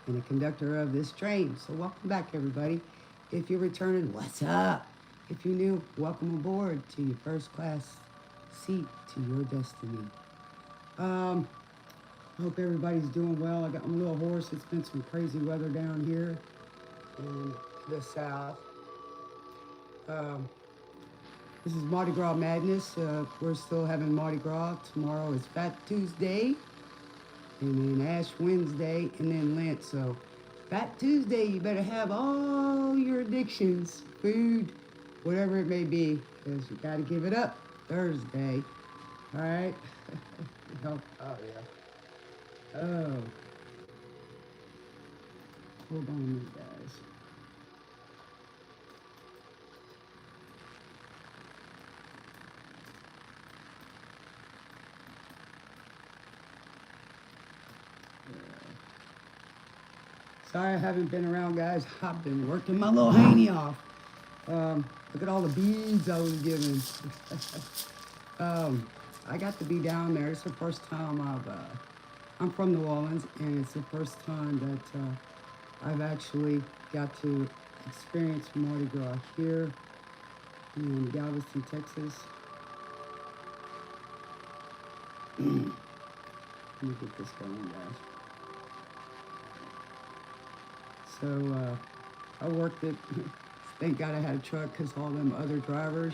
and the conductor of this train. So welcome back, everybody. If you're returning, what's up? If you're new, welcome aboard to your first class seat to your destiny. I hope everybody's doing well. I'm a little hoarse. It's been some crazy weather down here in the south. Um, this is Mardi Gras Madness. We're still having Mardi Gras. Tomorrow is Fat Tuesday, and then Ash Wednesday, and then Lent. So Fat Tuesday, you better have all your addictions, food, whatever it may be, because you got to give it up Thursday. All right? Oh, yeah. Oh. Hold on a minute, guys. Sorry I haven't been around, guys. I've been working my little haney off. Look at all the beads I was given. I got to be down there. It's the first time I'm from New Orleans, and it's the first time that I've actually got to experience Mardi Gras here in Galveston, Texas. Let me get this going, guys. So I worked it. Thank God I had a truck, because all them other drivers,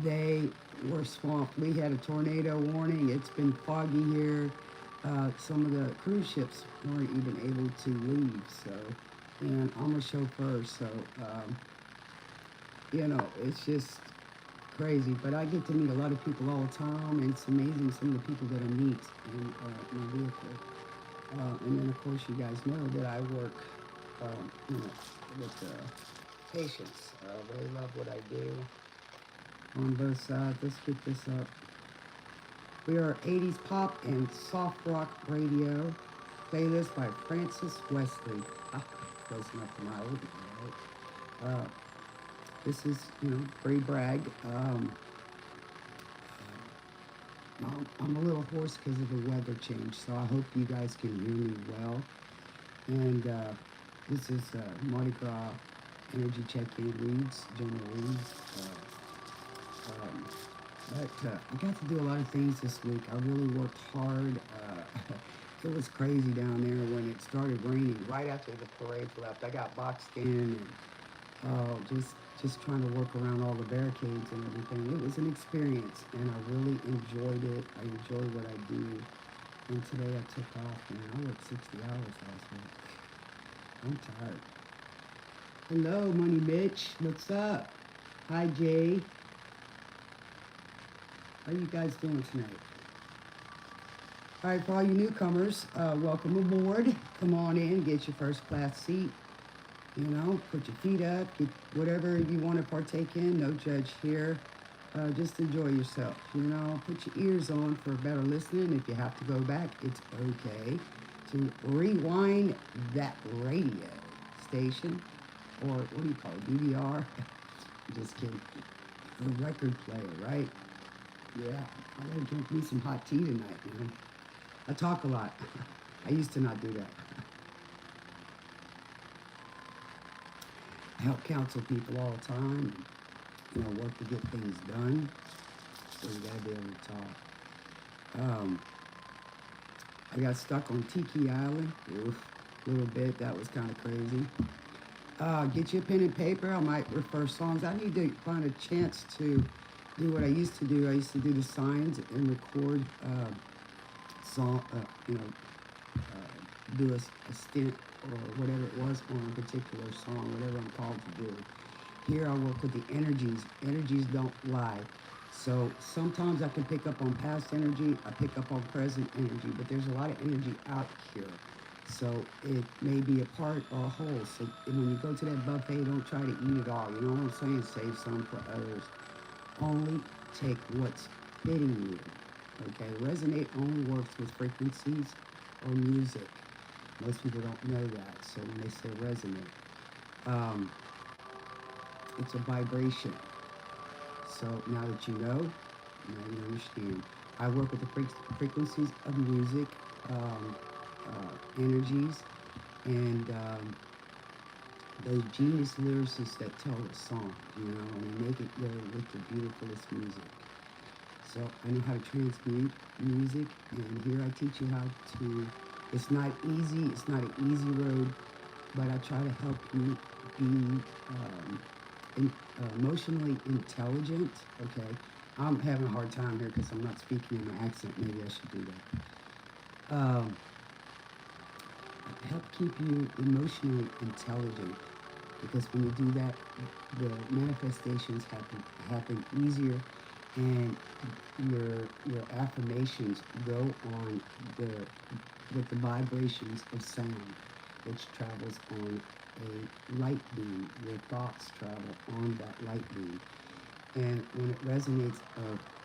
they were swamped. We had a tornado warning. It's been foggy here. Some of the cruise ships weren't even able to leave. So, and I'm a chauffeur, so it's just crazy. But I get to meet a lot of people all the time, and it's amazing some of the people that I meet in my vehicle. And then, of course, you guys know that I work, with patients. They love what I do on both sides. Let's get this up. We are 80s pop and soft rock radio playlist by Francis Wesley. Close enough for my old right? This is, Brie Bragg. I'm a little hoarse because of the weather change, so I hope you guys can hear me well. And this is Mardi Gras energy check-in reads, general reads. But I got to do a lot of things this week. I really worked hard. It was crazy down there when it started raining right after the parade left. I got boxed in and just trying to work around all the barricades and everything. It was an experience, and I really enjoyed it. I enjoy what I do. And today I took off, man. I worked 60 hours last week. I'm tired. Hello, Money Mitch. What's up? Hi, Jay. How you guys doing tonight? All right, for all you newcomers, welcome aboard. Come on in, get your first class seat. Put your feet up, get whatever you want to partake in. No judge here. Just enjoy yourself. Put your ears on for better listening. If you have to go back, it's okay to rewind that radio station, or what do you call it, DVR? Just kidding. A record player, right? Yeah, I gotta drink me some hot tea tonight, I talk a lot. I used to not do that. I help counsel people all the time, and, work to get things done. So you gotta be able to talk. I got stuck on Tiki Island. A little bit. That was kind of crazy. Get you a pen and paper. I might refer songs. I need to find a chance to do what I used to do. I used to do the signs and record song, do a stint or whatever it was on a particular song, whatever I'm called to do. Here I work with the energies. Energies don't lie. So sometimes I can pick up on past energy, I pick up on present energy, but there's a lot of energy out here. So it may be a part or a whole. So when you go to that buffet, don't try to eat it all. You know what I'm saying? Save some for others. Only take what's hitting you. Okay? Resonate only works with frequencies or music. Most people don't know that. So when they say resonate, it's a vibration. So now that you know, now you understand. I work with the frequencies of music, energies, and those genius lyricists that tell a song, and they make it go with the beautifulest music. So I know how to transmute music, and here I teach you how to. It's not easy. It's not an easy road, but I try to help you be emotionally intelligent. Okay, I'm having a hard time here because I'm not speaking in my accent. Maybe I should do that. Help keep you emotionally intelligent, because when you do that, the manifestations happen easier, and your affirmations go on the with the vibrations of sound, which travels on a light beam. Your thoughts travel on that light beam, and when it resonates,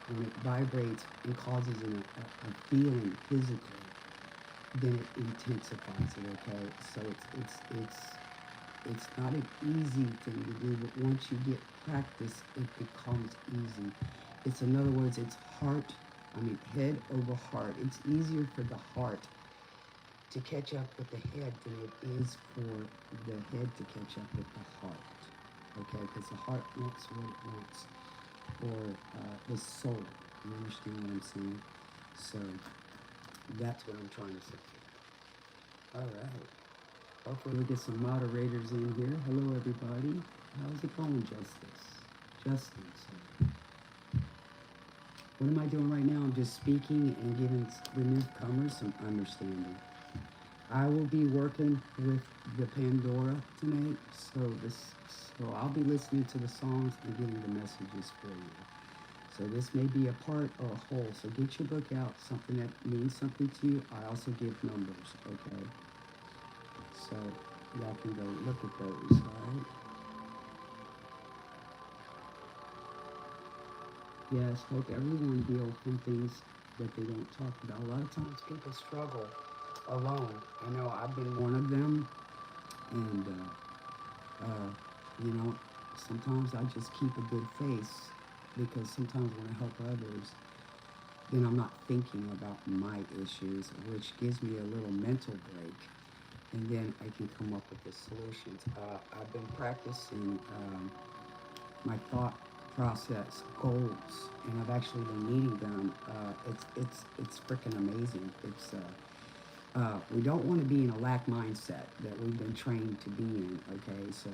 when it vibrates and causes a feeling physically, then it intensifies it. Okay, so it's not an easy thing to do, but once you get practice, it becomes easy. It's, in other words, it's head over heart. It's easier for the heart to catch up with the head than it is for the head to catch up with the heart. Okay, because the heart wants what it wants, or the soul. You understand what I'm saying? So that's what I'm trying to say. All right. Hopefully we get some moderators in here. Hello, everybody. How's it going, Justin? Sorry. What am I doing right now? I'm just speaking and giving the newcomers some understanding. I will be working with the Pandora tonight, so I'll be listening to the songs and getting the messages for you. So this may be a part or a whole. So get your book out, something that means something to you. I also give numbers, okay? So y'all can go look at those, all right? Yes, hope everyone heals from things that they don't talk about. A lot of times people struggle alone. I know I've been one of them, and sometimes I just keep a good face, because sometimes when I help others, then I'm not thinking about my issues, which gives me a little mental break, and then I can come up with the solutions. I've been practicing my thought process goals, and I've actually been meeting them. It's freaking amazing. We don't want to be in a lack mindset that we've been trained to be in. Okay, so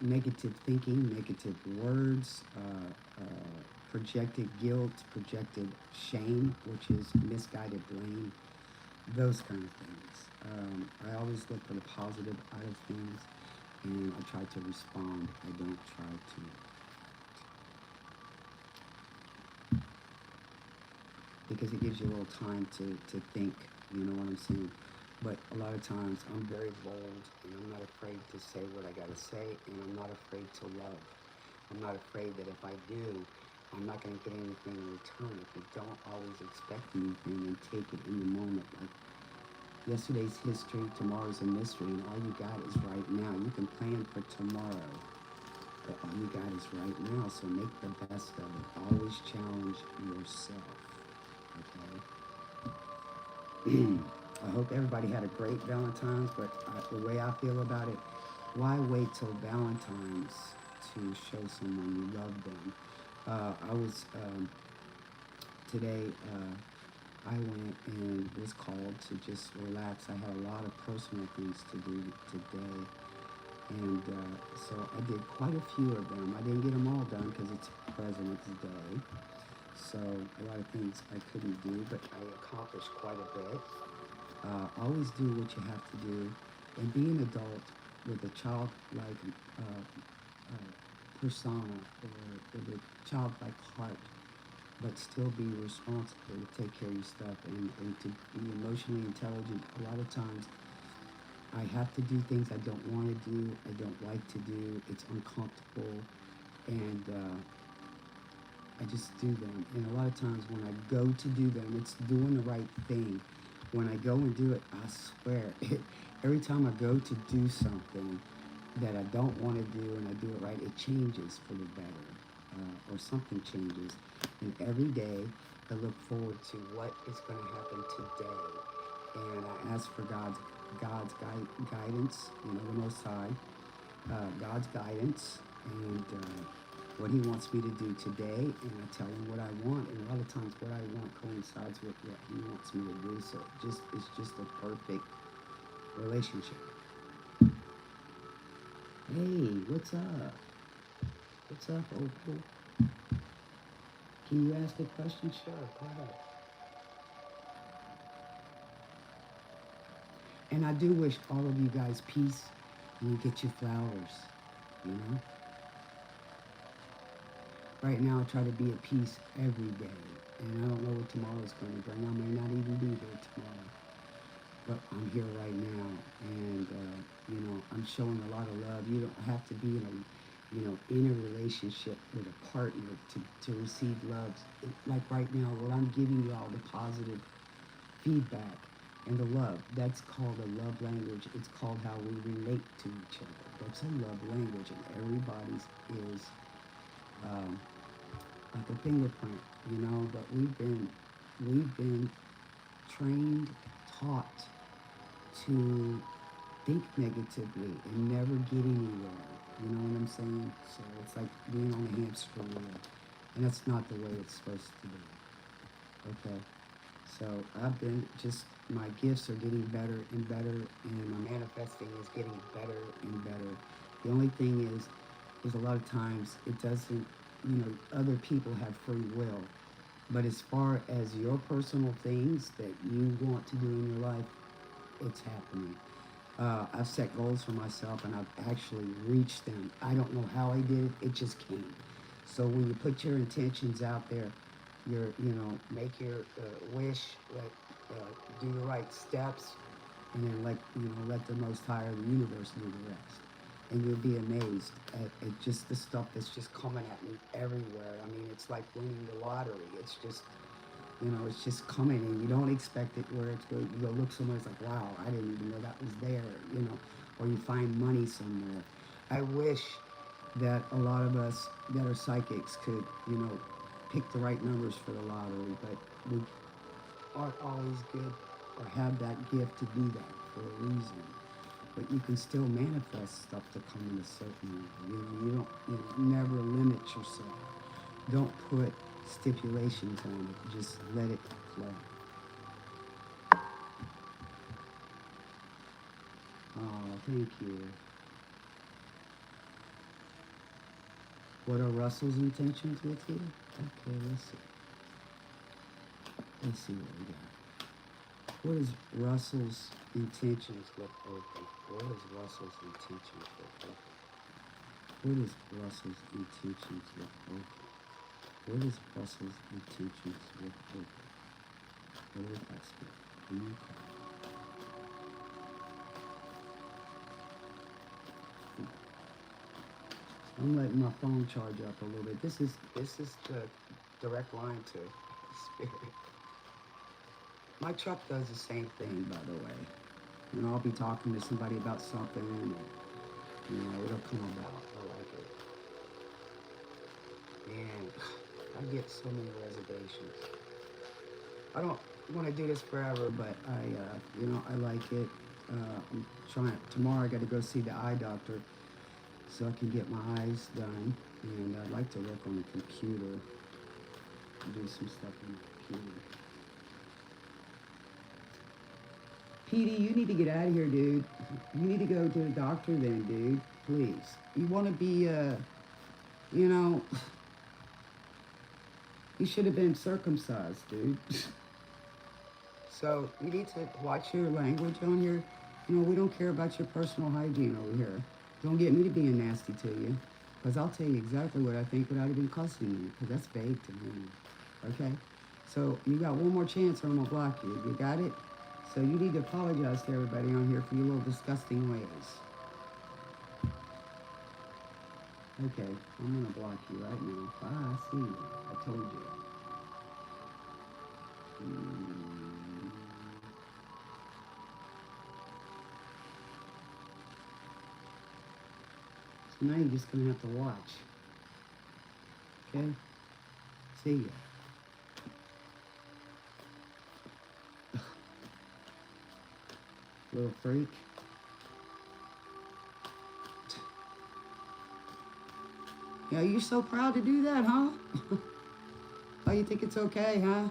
negative thinking, negative words, projected guilt, projected shame, which is misguided blame, those kind of things. I always look for the positive out of things, and I try to respond. I don't try to, because it gives you a little time to think, you know what I'm saying? But a lot of times I'm very bold, and I'm not afraid to say what I gotta say, and I'm not afraid to love. I'm not afraid that if I do, I'm not gonna get anything in return. If you don't always expect anything and take it in the moment, like yesterday's history, tomorrow's a mystery, and all you got is right now. You can plan for tomorrow, but all you got is right now, so make the best of it. Always challenge yourself, okay? I hope everybody had a great Valentine's, but the way I feel about it, why wait till Valentine's to show someone you love them? I was, today, I went and was called to just relax. I had a lot of personal things to do today, and so I did quite a few of them. I didn't get them all done because it's President's Day, so a lot of things I couldn't do, but I accomplished quite a bit. Always do what you have to do, and be an adult with a childlike persona, or with a childlike heart, but still be responsible to take care of your stuff, and to be emotionally intelligent. A lot of times I have to do things I don't want to do, I don't like to do, it's uncomfortable, and I just do them. And a lot of times when I go to do them, it's doing the right thing. When I go and do it, I swear, every time I go to do something that I don't want to do and I do it right, it changes for the better, or something changes. And every day I look forward to what is going to happen today. And I ask for guidance, the Most High, God's guidance, and what He wants me to do today. And I tell Him what I want, and a lot of times what I want coincides with what He wants me to do. So it's just a perfect relationship. Hey, what's up? What's up, Opal? Can you ask a question? Sure, go ahead. And I do wish all of you guys peace, and you get your flowers, you know? Right now, I try to be at peace every day, and I don't know what tomorrow's going to bring. I may not even be there tomorrow, but I'm here right now, and, I'm showing a lot of love. You don't have to be in a relationship with a partner to receive love. Like right now, what I'm giving you all the positive feedback and the love. That's called a love language. It's called how we relate to each other. That's a love language, and everybody's is like a fingerprint, But we've been trained, taught to think negatively and never get anywhere. You know what I'm saying? So it's like being on a hamster wheel, and that's not the way it's supposed to be. Okay. So my gifts are getting better and better, and my manifesting is getting better and better. The only thing is a lot of times it doesn't, other people have free will. But as far as your personal things that you want to do in your life, it's happening. I've set goals for myself, and I've actually reached them. I don't know how I did it. It just came. So when you put your intentions out there, make your wish, do the right steps, and then let the Most High or the universe do the rest. And you'll be amazed at just the stuff that's just coming at me everywhere. I mean, it's like winning the lottery. It's just, it's just coming, and you don't expect it where it's going. You go look somewhere, it's like, wow, I didn't even know that was there, or you find money somewhere. I wish that a lot of us that are psychics could, pick the right numbers for the lottery, but we aren't always good or have that gift to do that for a reason. But you can still manifest stuff to come in a certain way. You never limit yourself. Don't put stipulations on it. Just let it flow. Oh, thank you. What are Russell's intentions with you? Okay, let's see. Let's see what we got. What is Russell's intentions with open? What is Russell's intentions with open? What is Russell's intentions with open? What is Russell's intentions with open? What is that spirit? I'm letting my phone charge up a little bit. This is the direct line to spirit. My truck does the same thing, by the way. I'll be talking to somebody about something, and it'll come about. I like it. Man, I get so many reservations. I don't want to do this forever, but I like it. I'm trying. Tomorrow I got to go see the eye doctor so I can get my eyes done, and I'd like to work on the computer, do some stuff on the computer. Petey, you need to get out of here, dude. You need to go to the doctor then, dude. Please. You want to be, you should have been circumcised, dude. So, you need to watch your language on here. We don't care about your personal hygiene over here. Don't get me to being nasty to you, because I'll tell you exactly what I think without even cussing you, because that's vague to me. Okay? So, you got one more chance or I'm going to block you. You got it? So you need to apologize to everybody on here for your little disgusting ways. Okay, I'm going to block you right now. Bye, see you. I told you. So now you're just going to have to watch. Okay? See ya. Little freak. Yeah, you're so proud to do that, huh? Oh, you think it's okay, huh?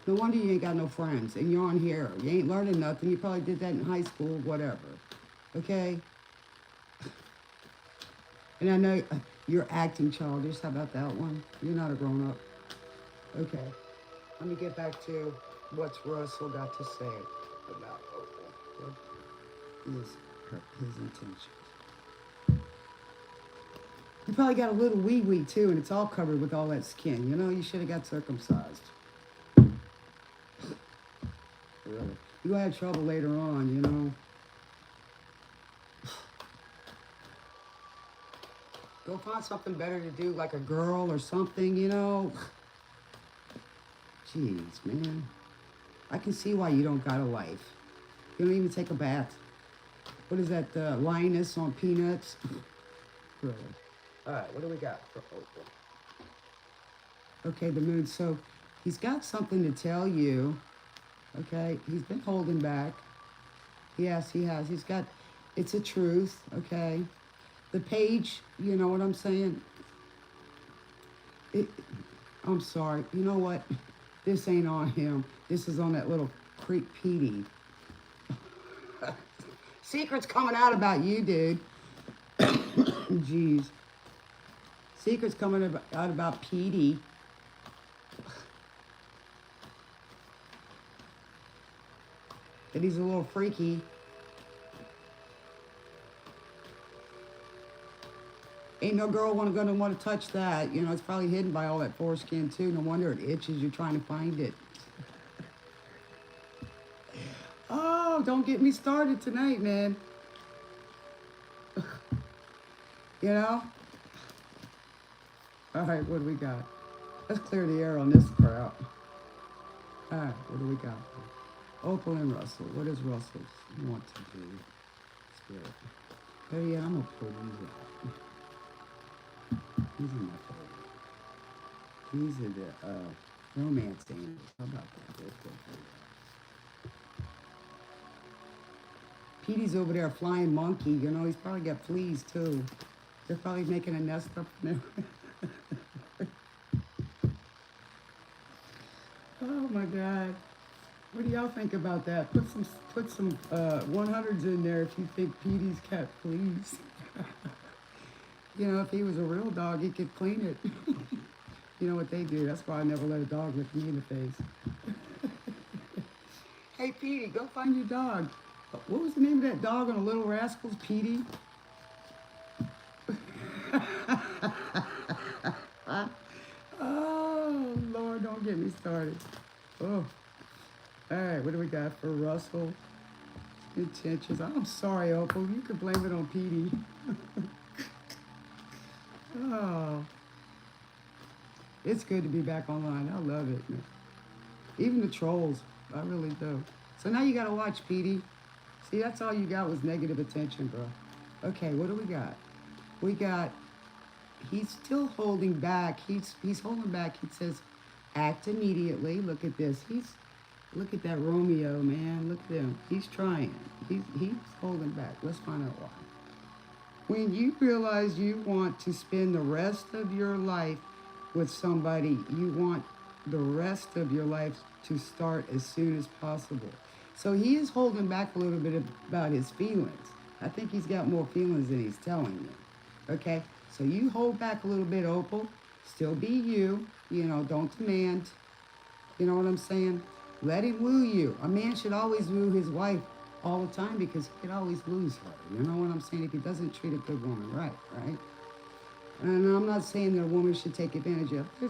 No wonder you ain't got no friends and you're on here. You ain't learning nothing. You probably did that in high school, whatever. Okay? And I know you're acting childish. How about that one? You're not a grown up. Okay. Let me get back to what's Russell got to say about Opal. What is his intentions? You probably got a little wee-wee too, and it's all covered with all that skin. You know, you should have got circumcised. Really. You're going to have trouble later on, you know. Go find something better to do, like a girl or something, you know. Jeez, man. I can see why you don't got a life. You don't even take a bath. What is that, lioness on peanuts? Really. All right, what do we got for Opal? Okay, the moon. So he's got something to tell you. Okay, he's been holding back. Yes, he has. He's got, it's a truth, okay? The page, you know what I'm saying? I'm sorry. You know what? This ain't on him. This is on that little creep Petey. Secrets coming out about you, dude. Jeez. Secrets coming out about Petey. That he's a little freaky. Ain't no girl gonna want to touch that. You know, it's probably hidden by all that foreskin too. No wonder it itches. You're trying to find it. Oh, don't get me started tonight, man. You know? All right, what do we got? Let's clear the air on this crap. All right, what do we got? Opal and Russell. What does Russell want to do? Spirit. Oh yeah, I'm gonna pull these out. These are my favorite. These are the romance angels. How about that? Petey's over there, a flying monkey. You know, he's probably got fleas too. They're probably making a nest up in there. Oh my God. What do y'all think about that? Put some 100s in there if you think Petey's got fleas. You know, if he was a real dog, he could clean it. You know what they do. That's why I never let a dog look me in the face. Hey, Petey, go find your dog. What was the name of that dog on the Little Rascals, Petey? Oh, Lord, don't get me started. Oh. All right, what do we got for Russell? Intentions. I'm sorry, Opal. You could blame it on Petey. Oh. It's good to be back online. I love it. Even the trolls. I really do. So now you got to watch, Petey. See, that's all you got was negative attention, bro. Okay, what do we got? We got, he's still holding back. He's holding back. He says, act immediately. Look at this. Look at that Romeo, man. Look at him. He's trying. He's holding back. Let's find out why. When you realize you want to spend the rest of your life with somebody, you want the rest of your life to start as soon as possible. So he is holding back a little bit about his feelings. I think he's got more feelings than he's telling you. Okay? So you hold back a little bit, Opal. Still be you. You know, don't demand. You know what I'm saying? Let him woo you. A man should always woo his wife all the time because he could always lose her. You know what I'm saying? If he doesn't treat a good woman right? And I'm not saying that a woman should take advantage of. You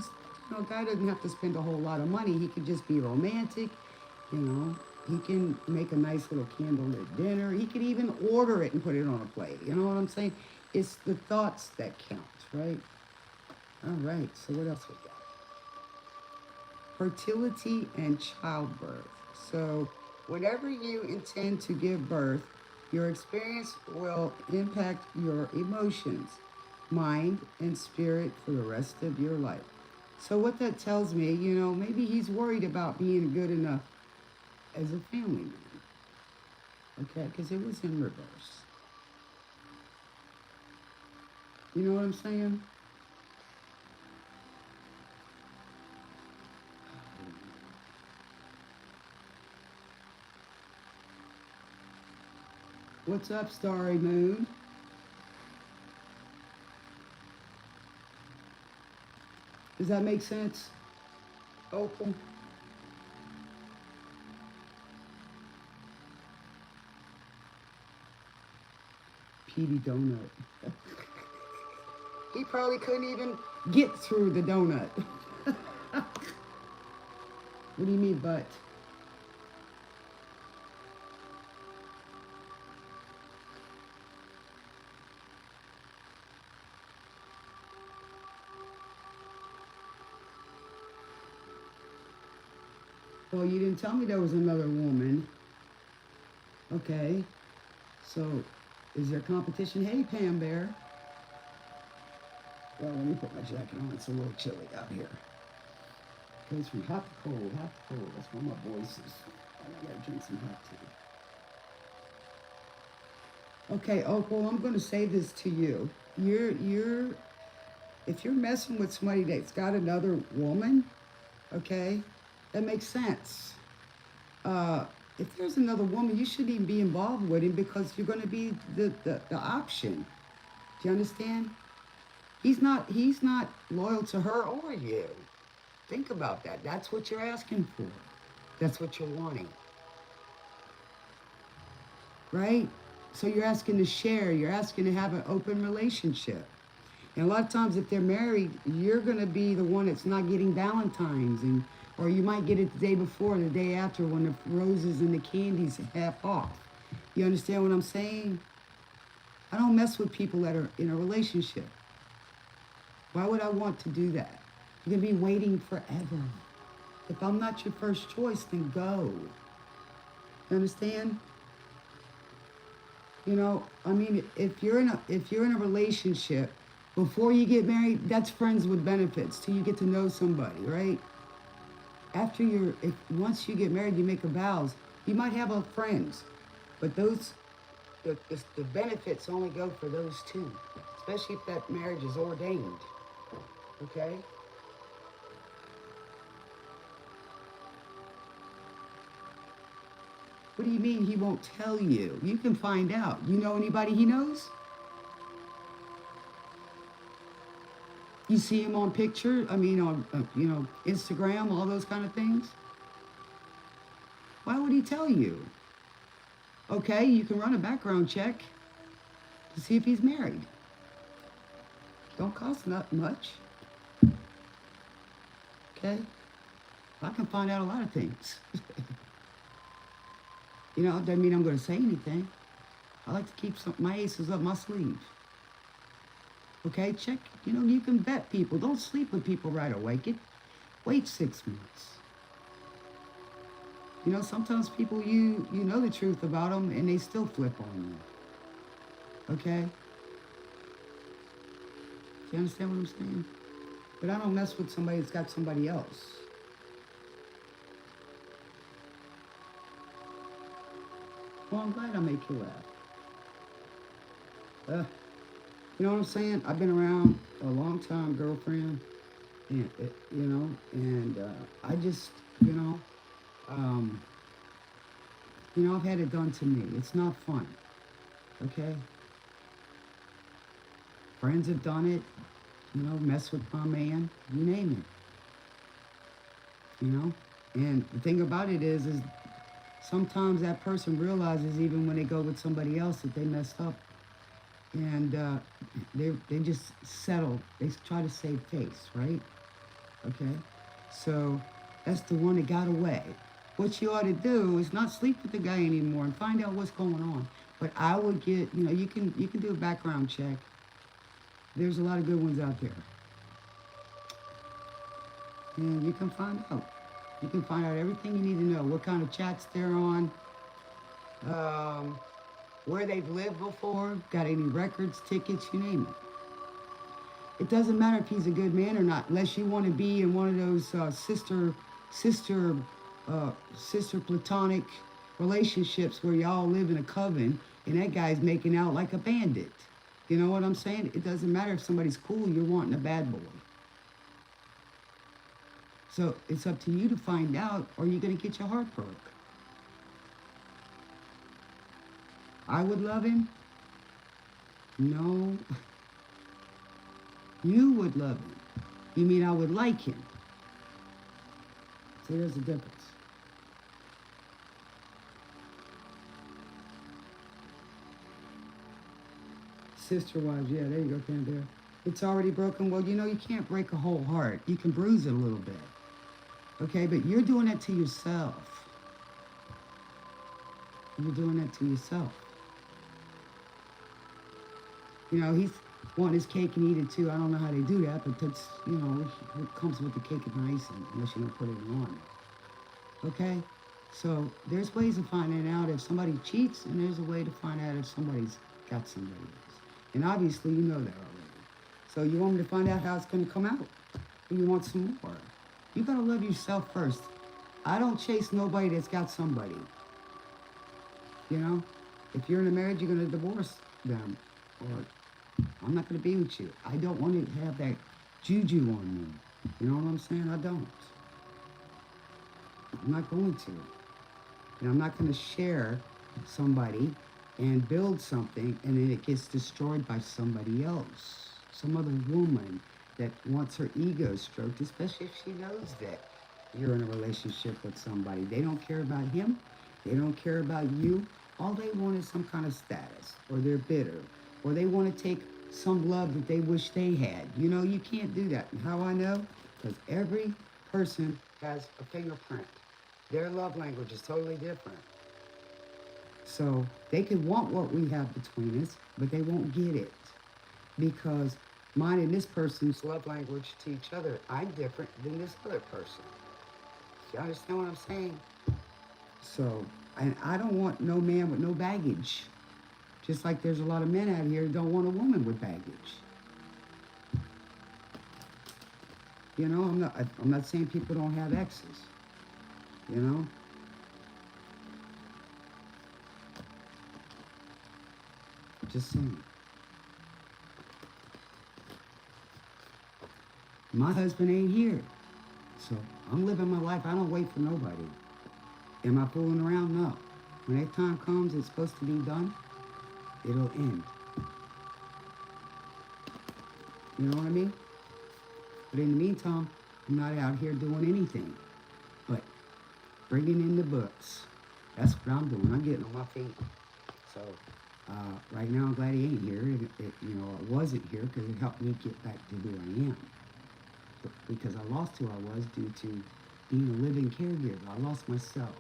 know, a guy doesn't have to spend a whole lot of money. He could just be romantic. You know, he can make a nice little candlelit dinner. He could even order it and put it on a plate. You know what I'm saying? It's the thoughts that count, right? All right, so what else we got? Fertility and childbirth. So whenever you intend to give birth, your experience will impact your emotions, mind, and spirit for the rest of your life. So what that tells me, you know, maybe he's worried about being good enough as a family man. Okay, because it was in reverse. You know what I'm saying? What's up, Starry Moon? Does that make sense? Opal? Petey Donut. He probably couldn't even get through the donut. What do you mean, but? Well, you didn't tell me there was another woman. Okay. So, is there competition? Hey, Pam Bear. Well, let me put my jacket on. It's a little chilly out here. Goes from hot to cold, hot to cold. That's one of my voices. I gotta drink some hot tea. Okay, Opal, I'm gonna say this to you. If you're messing with somebody that's got another woman, okay, that makes sense. If there's another woman, you shouldn't even be involved with him because you're gonna be the option. Do you understand? He's not loyal to her or you. Think about that. That's what you're asking for. That's what you're wanting. Right? So you're asking to share. You're asking to have an open relationship. And a lot of times if they're married, you're going to be the one that's not getting Valentine's. Or you might get it the day before, the day after when the roses and the candy's half off. You understand what I'm saying? I don't mess with people that are in a relationship. Why would I want to do that? You're going to be waiting forever. If I'm not your first choice, then go. You understand? You know, I mean, if you're in a relationship, before you get married, that's friends with benefits till you get to know somebody, right? Once you get married, you make a vows. You might have friends, but the benefits only go for those two, especially if that marriage is ordained. Okay? What do you mean he won't tell you? You can find out. You know anybody he knows? You see him on picture, on, Instagram, all those kind of things? Why would he tell you? Okay, you can run a background check to see if he's married. Don't cost not much. Okay? I can find out a lot of things. Doesn't mean I'm going to say anything. I like to keep my aces up my sleeve. Okay, check. You can vet people. Don't sleep with people right away. Wait 6 months. Sometimes people, you know the truth about them and they still flip on you. Okay? Do you understand what I'm saying? But I don't mess with somebody that's got somebody else. Well, I'm glad I make you laugh. You know what I'm saying? I've been around a long time, girlfriend, and I just, I've had it done to me. It's not fun, okay? Friends have done it, mess with my man, you name it, And the thing about it is sometimes that person realizes even when they go with somebody else that they messed up. And they just settle. They try to save face, right? Okay? So that's the one that got away. What you ought to do is not sleep with the guy anymore and find out what's going on. But I would get, you can do a background check. There's a lot of good ones out there. And you can find out. You can find out everything you need to know. What kind of chats they're on. Where they've lived before, got any records, tickets, you name it. It doesn't matter if he's a good man or not, unless you want to be in one of those sister sister platonic relationships where y'all live in a coven and that guy's making out like a bandit. You know what I'm saying? It doesn't matter if somebody's cool, you're wanting a bad boy. So it's up to you to find out, or you're going to get your heart broke. I would love him? No. You would love him. You mean I would like him? So there's a difference. Sister wives, yeah, there you go, Pandora. It's already broken. Well, you know, you can't break a whole heart. You can bruise it a little bit. Okay, but you're doing that to yourself. You're doing that to yourself. You know, he's wanting his cake and eat it too. I don't know how they do that, but that's, you know, it comes with the cake and icing, unless you're going to put it on. Okay? So there's ways of finding out if somebody cheats, and there's a way to find out if somebody's got somebody else. And obviously you know that already. So you want me to find out how it's going to come out? Or you want some more? You got to love yourself first. I don't chase nobody that's got somebody. You know? If you're in a marriage, you're going to divorce them. Or I'm not going to be with you. I don't want to have that juju on me. You know what I'm saying? I don't. I'm not going to. And I'm not going to share somebody and build something and then it gets destroyed by somebody else. Some other woman that wants her ego stroked, especially if she knows that you're in a relationship with somebody. They don't care about him. They don't care about you. All they want is some kind of status, or they're bitter, or they want to take some love that they wish they had. You know, you can't do that. And how I know? Because every person has a fingerprint. Their love language is totally different. So they can want what we have between us, but they won't get it. Because mine and this person's love language to each other, I'm different than this other person. You understand what I'm saying? So, and I don't want no man with no baggage. Just like there's a lot of men out here who don't want a woman with baggage. You know, I'm not saying people don't have exes. You know? Just saying. My husband ain't here. So I'm living my life. I don't wait for nobody. Am I fooling around? No. When that time comes, it's supposed to be done, it'll end. You know what I mean? But in the meantime, I'm not out here doing anything but bringing in the books. That's what I'm doing. I'm getting on my feet. So right now, I'm glad he ain't here. You know, I wasn't here because it helped me get back to who I am. But because I lost who I was due to being a living caregiver. I lost myself.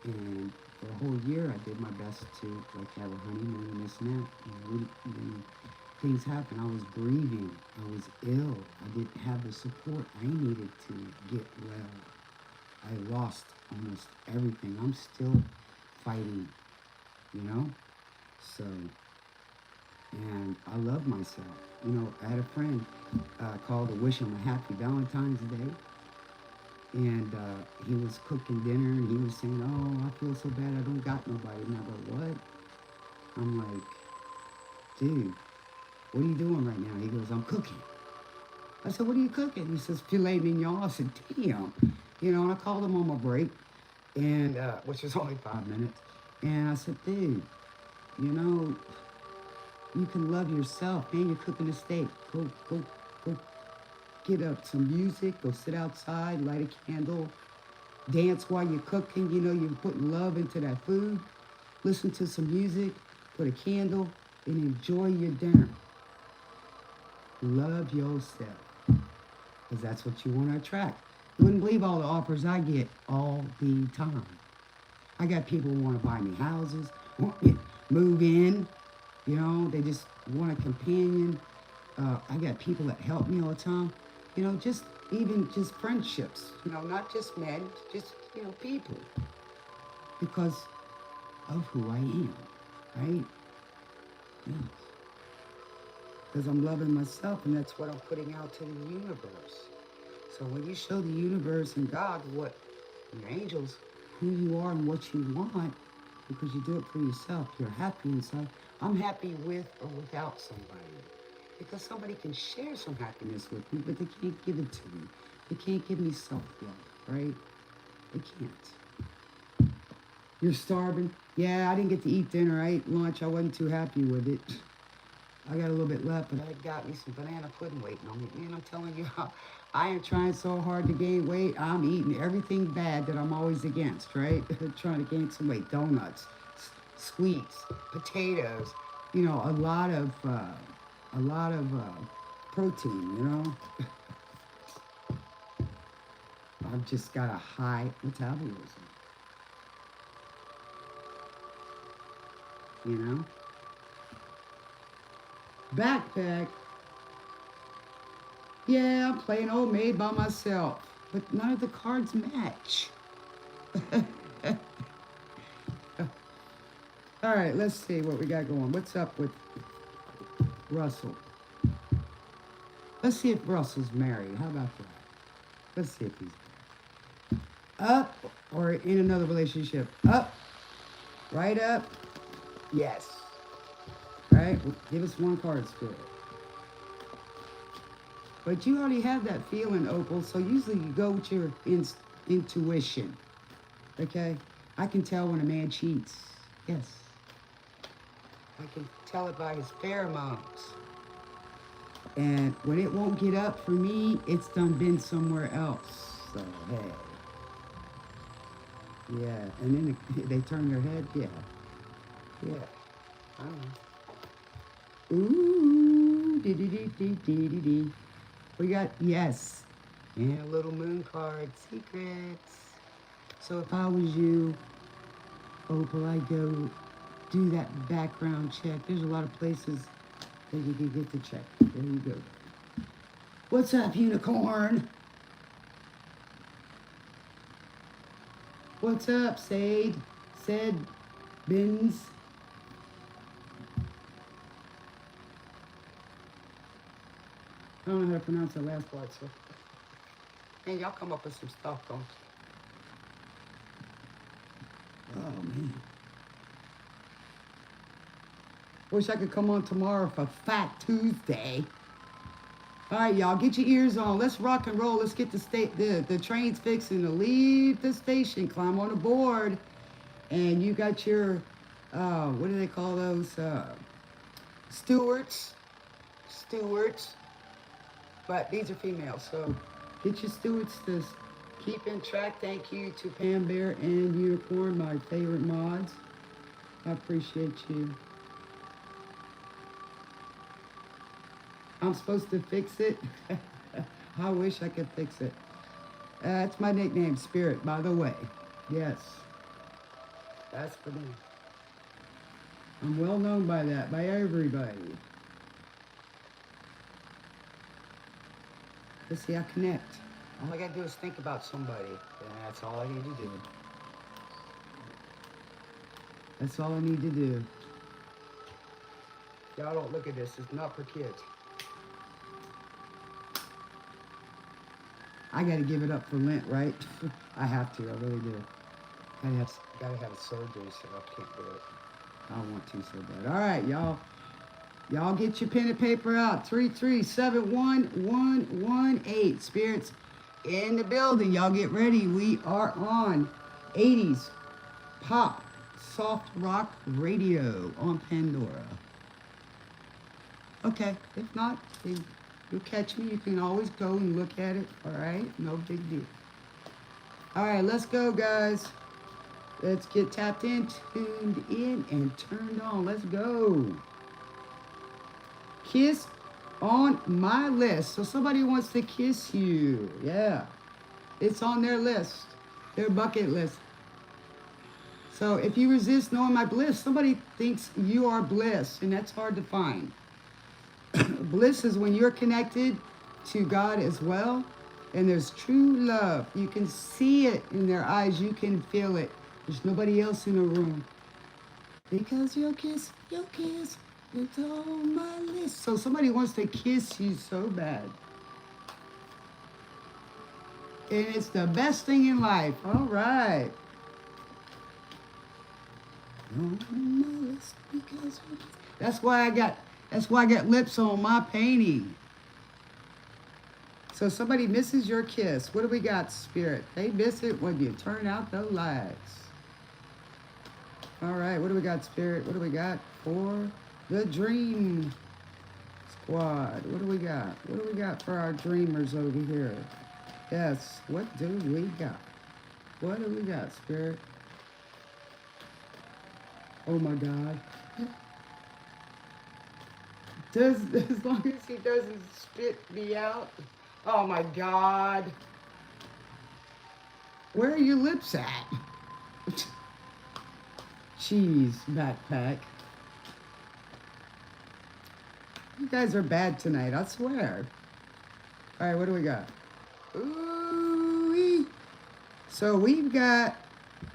And for a whole year, I did my best to like have a honeymoon and this and that. And when things happened, I was grieving. I was ill. I didn't have the support I needed to get well. I lost almost everything. I'm still fighting, you know? So, and I love myself. You know, I had a friend called to wish him a happy Valentine's Day. And he was cooking dinner and he was saying, oh, I feel so bad, I don't got nobody. And I go, what? I'm like, dude, what are you doing right now? He goes, I'm cooking. I said, what are you cooking? He says, filet mignon. I said, damn. You know, and I called him on my break, and which was only 5 minutes. And I said, dude, you know, you can love yourself, man. You're cooking a steak. Go get up some music, go sit outside, light a candle, dance while you're cooking. You know, you're putting love into that food. Listen to some music, put a candle, and enjoy your dinner. Love yourself, because that's what you want to attract. You wouldn't believe all the offers I get all the time. I got people who want to buy me houses, want me to move in. You know, they just want a companion. I got people that help me all the time. You know, just friendships. You know, not just men, just, you know, people. Because of who I am, right? Yes. Because I'm loving myself, and that's what I'm putting out to the universe. So when you show the universe and God what Your angels, who you are and what you want, because you do it for yourself. You're happy inside. I'm happy with or without somebody. Because somebody can share some happiness with me, but they can't give it to me. They can't give me self-love, right? They can't. You're starving? Yeah, I didn't get to eat dinner. I ate lunch. I wasn't too happy with it. I got a little bit left, but I got me some banana pudding waiting on me. Man, I'm telling you, I am trying so hard to gain weight. I'm eating everything bad that I'm always against, right? Trying to gain some weight. Donuts, sweets, potatoes, you know, a lot of protein, you know. I've just got a high metabolism, you know. Backpack. Yeah, I'm playing old maid by myself, but none of the cards match. All right, let's see what we got going. What's up with Russell? Let's see if Russell's married. How about that? Let's see if he's up or in another relationship. Up, right up, yes. All right, well, give us one card, Spirit. But you already have that feeling, Opal, so usually you go with your intuition, okay? I can tell when a man cheats, yes. I can tell it by his pheromones. And when it won't get up for me, it's done been somewhere else. So, hey. Yeah, and then they turn their head, yeah. Yeah, I don't know. Ooh, dee-dee-dee-dee-dee-dee-dee. We got, yes, and a little moon card, secrets. So if I was you, Opal, I'd go do that background check. There's a lot of places that you can get to check. There you go. What's up, unicorn? What's up, Sade? Said Bins. I don't know how to pronounce that last part, so. Man, y'all come up with some stuff, though. Oh, man. Wish I could come on tomorrow for Fat Tuesday. All right, y'all, get your ears on. Let's rock and roll. Let's get the trains fixing to leave the station. Climb on the board. And you got your, what do they call those? Stewards. But these are females, so get your stewards to keep in track. Thank you to Pam Bear and Unicorn, my favorite mods. I appreciate you. I'm supposed to fix it. I wish I could fix it. That's my nickname, Spirit, by the way. Yes. That's for me. I'm well known by that, by everybody. Let's see, I connect. All I gotta do is think about somebody. And that's all I need to do. That's all I need to do. Y'all don't look at this. It's not for kids. I gotta give it up for Lent, right? I have to. I really do. Gotta have a surgery, so I can't do it. I want to so bad. All right, y'all. Y'all get your pen and paper out. 3371118. Spirits in the building. Y'all get ready. We are on 80s pop soft rock radio on Pandora. Okay, if not, then you'll catch me. You can always go and look at it. All right, no big deal. All right, let's go, guys. Let's get tapped in, tuned in, and turned on. Let's go. Kiss on my list. So somebody wants to kiss you. Yeah. It's on their list, their bucket list. So if you resist knowing my bliss, somebody thinks you are bliss, and that's hard to find. Bliss is when you're connected to God as well, and there's true love. You can see it in their eyes. You can feel it. There's nobody else in the room. Because your kiss, it's on my list. So somebody wants to kiss you so bad. And it's the best thing in life. All right. That's why I got lips on my painting. So somebody misses your kiss. What do we got, Spirit? They miss it when you turn out the lights. All right, what do we got, Spirit? What do we got for the Dream Squad? What do we got? What do we got for our dreamers over here? Yes, what do we got? What do we got, Spirit? Oh my God. As long as he doesn't spit me out. Oh my God. Where are your lips at? Jeez, backpack. You guys are bad tonight, I swear. All right, what do we got? Ooh-wee. So we've got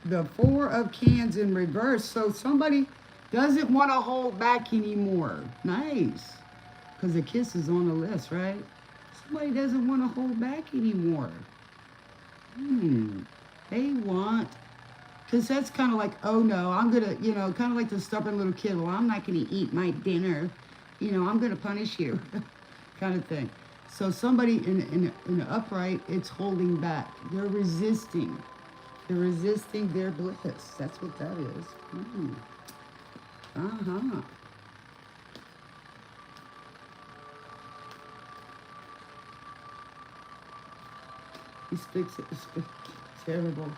the 4 of cans in reverse. So somebody doesn't want to hold back anymore. Nice. Because the kiss is on the list, right? Somebody doesn't want to hold back anymore. They want, because that's kind of like, oh no, I'm going to, kind of like the stubborn little kid. Well, I'm not going to eat my dinner. I'm going to punish you kind of thing. So somebody in the upright, it's holding back. They're resisting. They're resisting their bliss. That's what that is. Uh-huh. He speaks terrible.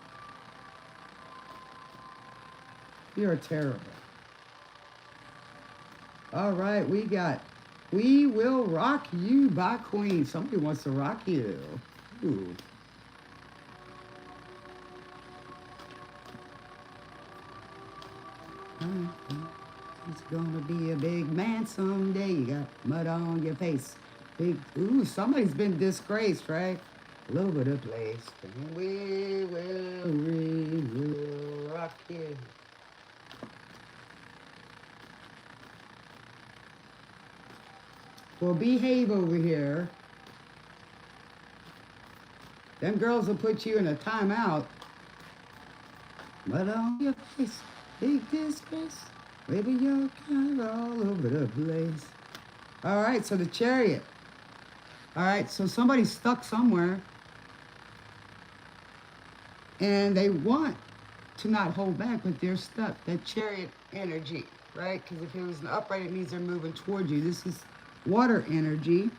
You're terrible. All right, we got We Will Rock You by Queen. Somebody wants to rock you. Ooh. It's gonna be a big man someday. You got mud on your face. Somebody's been disgraced, right? All over the place. We will rock you. Well, behave over here. Them girls will put you in a timeout. Mud on your face. Big disgrace. Baby, you're kind of all over the place. All right, so the Chariot. All right, so somebody's stuck somewhere. And they want to not hold back, but they're stuck. That Chariot energy, right? Because if it was an upright, it means they're moving toward you. This is water energy,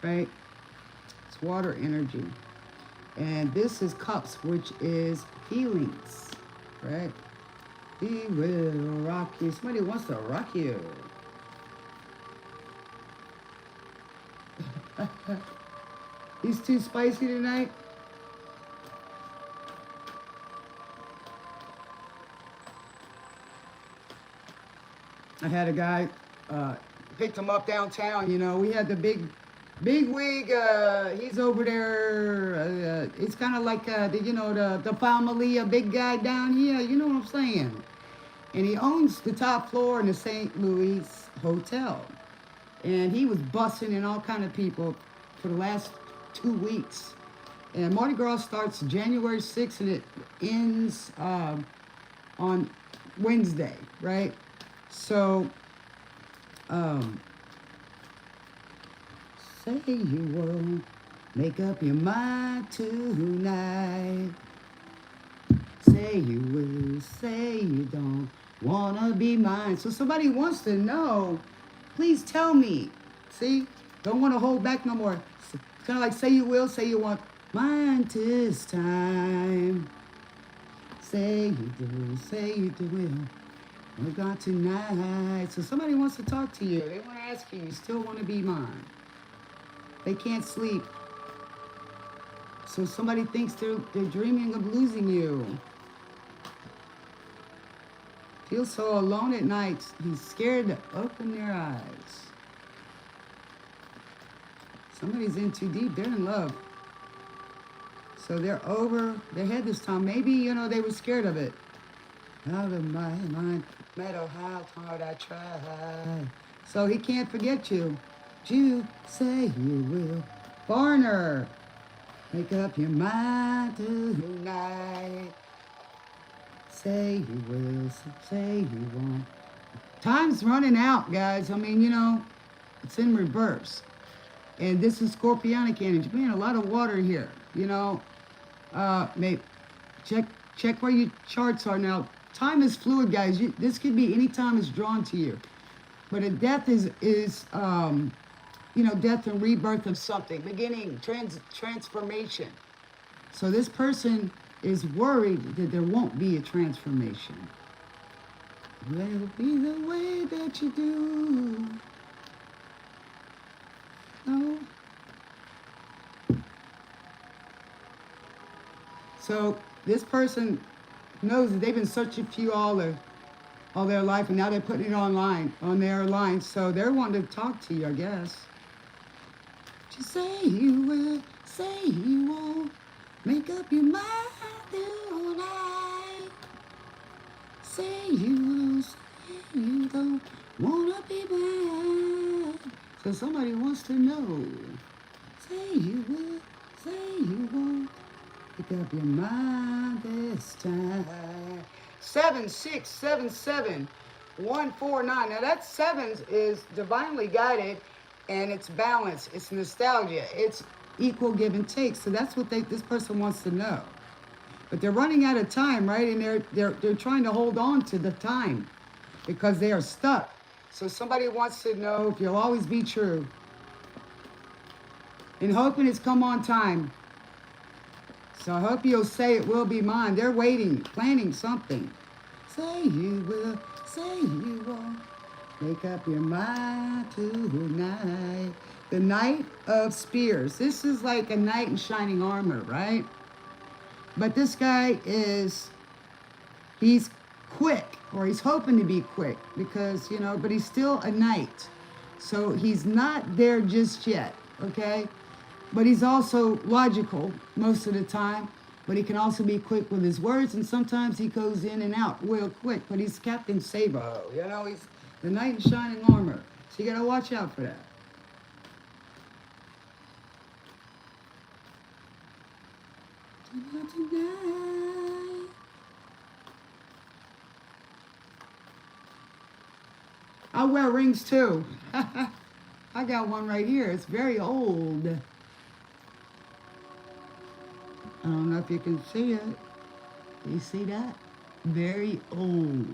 right? It's water energy. And this is Cups, which is feelings, right? He will rock you. Somebody wants to rock you. He's too spicy tonight. I had a guy, picked him up downtown, we had the big wig, he's over there, it's kind of like, the family, a big guy down here, you know what I'm saying? And he owns the top floor in the St. Louis Hotel. And he was busting in all kind of people for the last 2 weeks. And Mardi Gras starts January 6th and it ends on Wednesday, right? So, say you will make up your mind tonight. Say you will, say you don't wanna be mine. So somebody wants to know, please tell me. See, don't want to hold back no more. It's kind of like say you will, say you want mine this time. Say you do, say you do will. We're gone tonight. So somebody wants to talk to you. They want to ask you still want to be mine. They can't sleep. So somebody thinks they're dreaming of losing you. Feel so alone at night. He's scared to open their eyes. Somebody's in too deep. They're in love. So they're over their head this time. Maybe, they were scared of it. Out of my mind, no matter how hard I try. So he can't forget you. You say you will. Foreigner. Make up your mind tonight. Say you will, say you won't. Time's running out, guys. I mean, you know, it's in reverse. And this is scorpionic energy. Man, a lot of water here. You know, maybe check where your charts are now. Time is fluid, guys. This could be any time it's drawn to you. But a death is you know, death and rebirth of something, beginning, transformation. So this person is worried that there won't be a transformation. Let it be the way that you do. No. So this person knows that they've been searching for you all their life, and now they're putting it online, on their line. So they're wanting to talk to you, I guess. Just say you will, say you won't. Make up your mind tonight. Say you will, say you don't wanna be bad. So somebody wants to know. Say you will, say you won't. Pick up your mind this time. 7677149. Now that sevens is divinely guided, and it's balance. It's nostalgia. It's equal give and take. So that's what this person wants to know. But they're running out of time, right? And they're trying to hold on to the time because they are stuck. So somebody wants to know if you'll always be true. And hoping it's come on time. So I hope you'll say it will be mine. They're waiting, planning something. Say you will, say you won't. Make up your mind tonight. The Knight of Spears. This is like a knight in shining armor, right? But this guy he's quick, or he's hoping to be quick because, you know, but he's still a knight. So he's not there just yet, okay? But he's also logical most of the time, but he can also be quick with his words, and sometimes he goes in and out real quick, but he's Captain Sabo, you know, he's the knight in shining armor. So you gotta watch out for that. Tonight. I wear rings too. I got one right here. It's very old. I don't know if you can see it. You see that? Very old.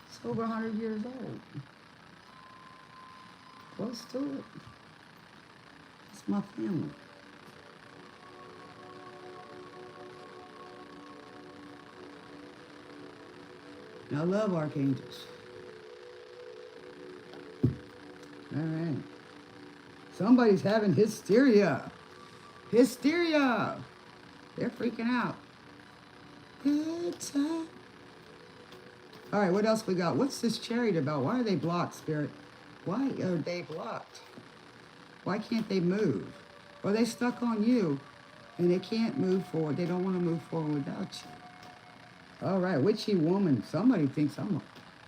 It's over 100 years old. Close to it. It's my family. I love archangels. All right. Somebody's having hysteria. Hysteria. They're freaking out. Good time. All right, what else we got? What's this chariot about? Why are they blocked, Spirit? Why are they blocked? Why can't they move? Well, they stuck on you, and they can't move forward. They don't want to move forward without you. All right, witchy woman. Somebody thinks I'm a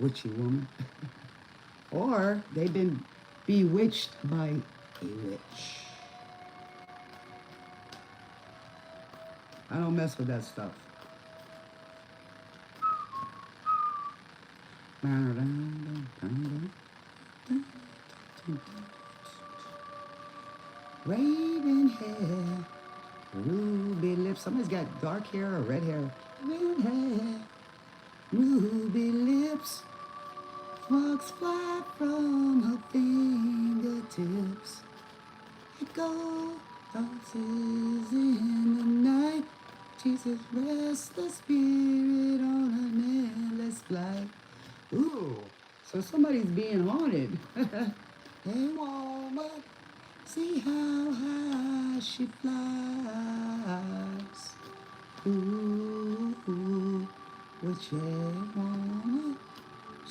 witchy woman. Or they've been bewitched by a witch. I don't mess with that stuff. Raven hair, ruby lips. Somebody's got dark hair or red hair. Red hair, ruby lips. Sparks fly from her fingertips. Echo dances in the night. Jesus rests the spirit on an endless flight. Ooh, so somebody's being haunted. Hey woman, see how high she flies. Ooh, which woman,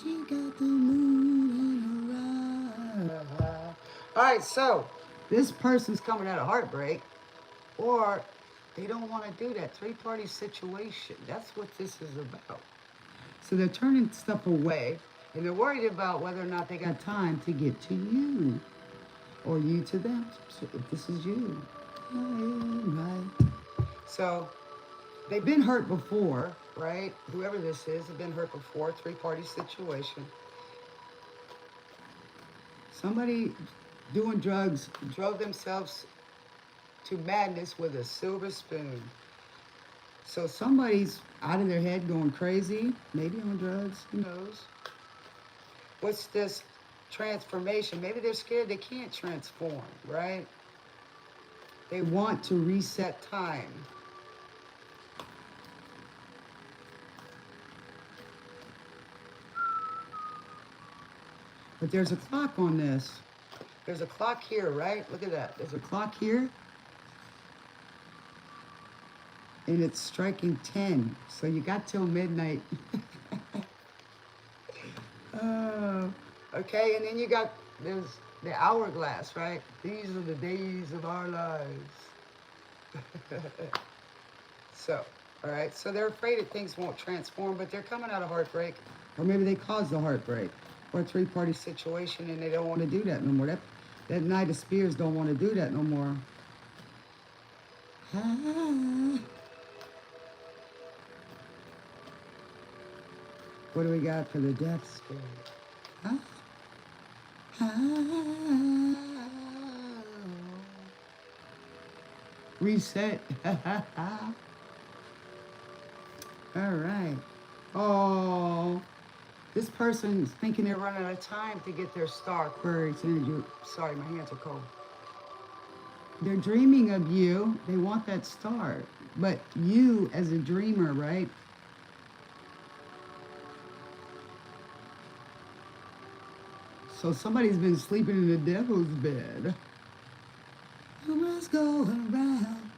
she got the moon in her eye. All right, so this person's coming out of heartbreak, or they don't want to do that three-party situation. That's what this is about. So they're turning stuff away, and they're worried about whether or not they got time to get to you. or you to them. So if this is you, right? So they've been hurt before, right? Whoever this is, have been hurt before. Three-party situation. Somebody doing drugs drove themselves to madness with a silver spoon. So somebody's out of their head going crazy, maybe on drugs, who knows? What's this transformation? Maybe they're scared they can't transform, right? They want to reset time. But there's a clock on this. There's a clock here, right? Look at that. There's a clock here. And it's striking 10. So you got till midnight. Oh, okay. And then you got, there's the hourglass, right? These are the days of our lives. So, all right. So they're afraid that things won't transform, but they're coming out of heartbreak. Or maybe they caused the heartbreak. Or a three-party situation and they don't want to do that no more. That Knight of Spears don't want to do that no more. What do we got for the death spirit? Reset. All right. Oh, this person is thinking they're running out of time to get their star. Aquarius energy. Sorry, my hands are cold. They're dreaming of you. They want that star. But you as a dreamer, right? So somebody's been sleeping in the devil's bed. What's going around?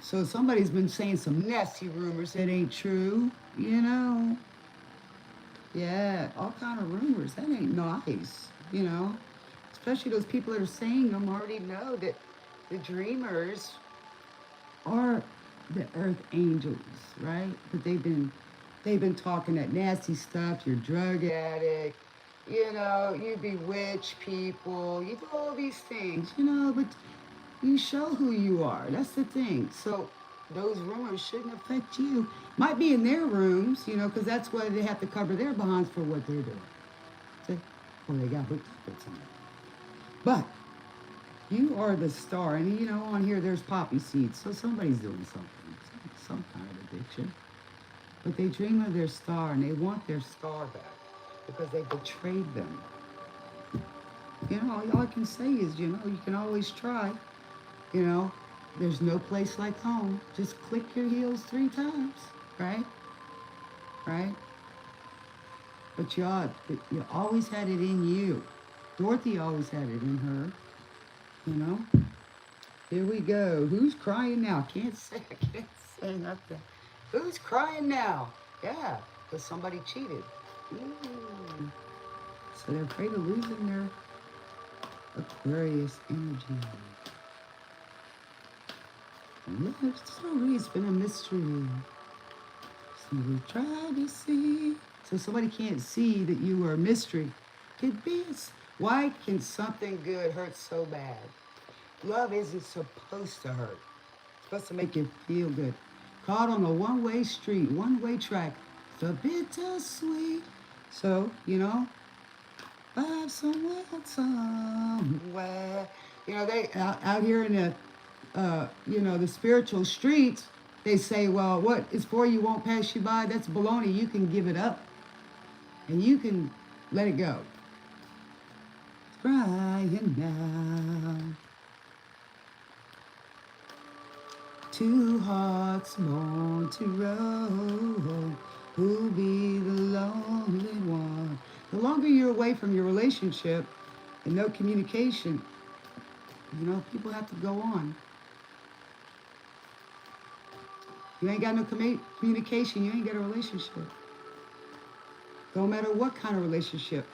So somebody's been saying some nasty rumors that ain't true, you know? Yeah, all kind of rumors. That ain't nice, you know? Especially those people that are saying them already know that the dreamers are the earth angels, right? But they've been talking that nasty stuff. You're a drug addict, you know, you bewitch people, you do all these things, you know, but you show who you are. That's the thing. So those rumors shouldn't affect you. Might be in their rooms, you know, because that's why they have to cover their behinds for what they're doing. See? Or they got hooked up with somebody. But you are the star. And, you know, on here there's poppy seeds. So somebody's doing something, some kind of addiction. But they dream of their star and they want their star back because they betrayed them. You know, all I can say is, you know, you can always try. You know, there's no place like home. Just click your heels 3 times, right? Right? But you always had it in you. Dorothy always had it in her, you know? Here we go. Who's crying now? I can't say nothing. Who's crying now? Yeah, because somebody cheated. Ooh. So they're afraid of losing their Aquarius energy. It's been a mystery. So we try to see. So somebody can't see that you are a mystery. Could be. Why can something good hurt so bad? Love isn't supposed to hurt. It's supposed to make you feel good. Caught on a one-way street, one-way track. The bittersweet. So, you know, vibe somewhere. You know, they out here in the you know, the spiritual streets, they say, well, what is for you won't pass you by. That's baloney. You can give it up and you can let it go. Crying now. 2 hearts born to roll. Who'll be the lonely one? The longer you're away from your relationship and no communication, you know, people have to go on. You ain't got no communication, you ain't got a relationship. Don't matter what kind of relationship.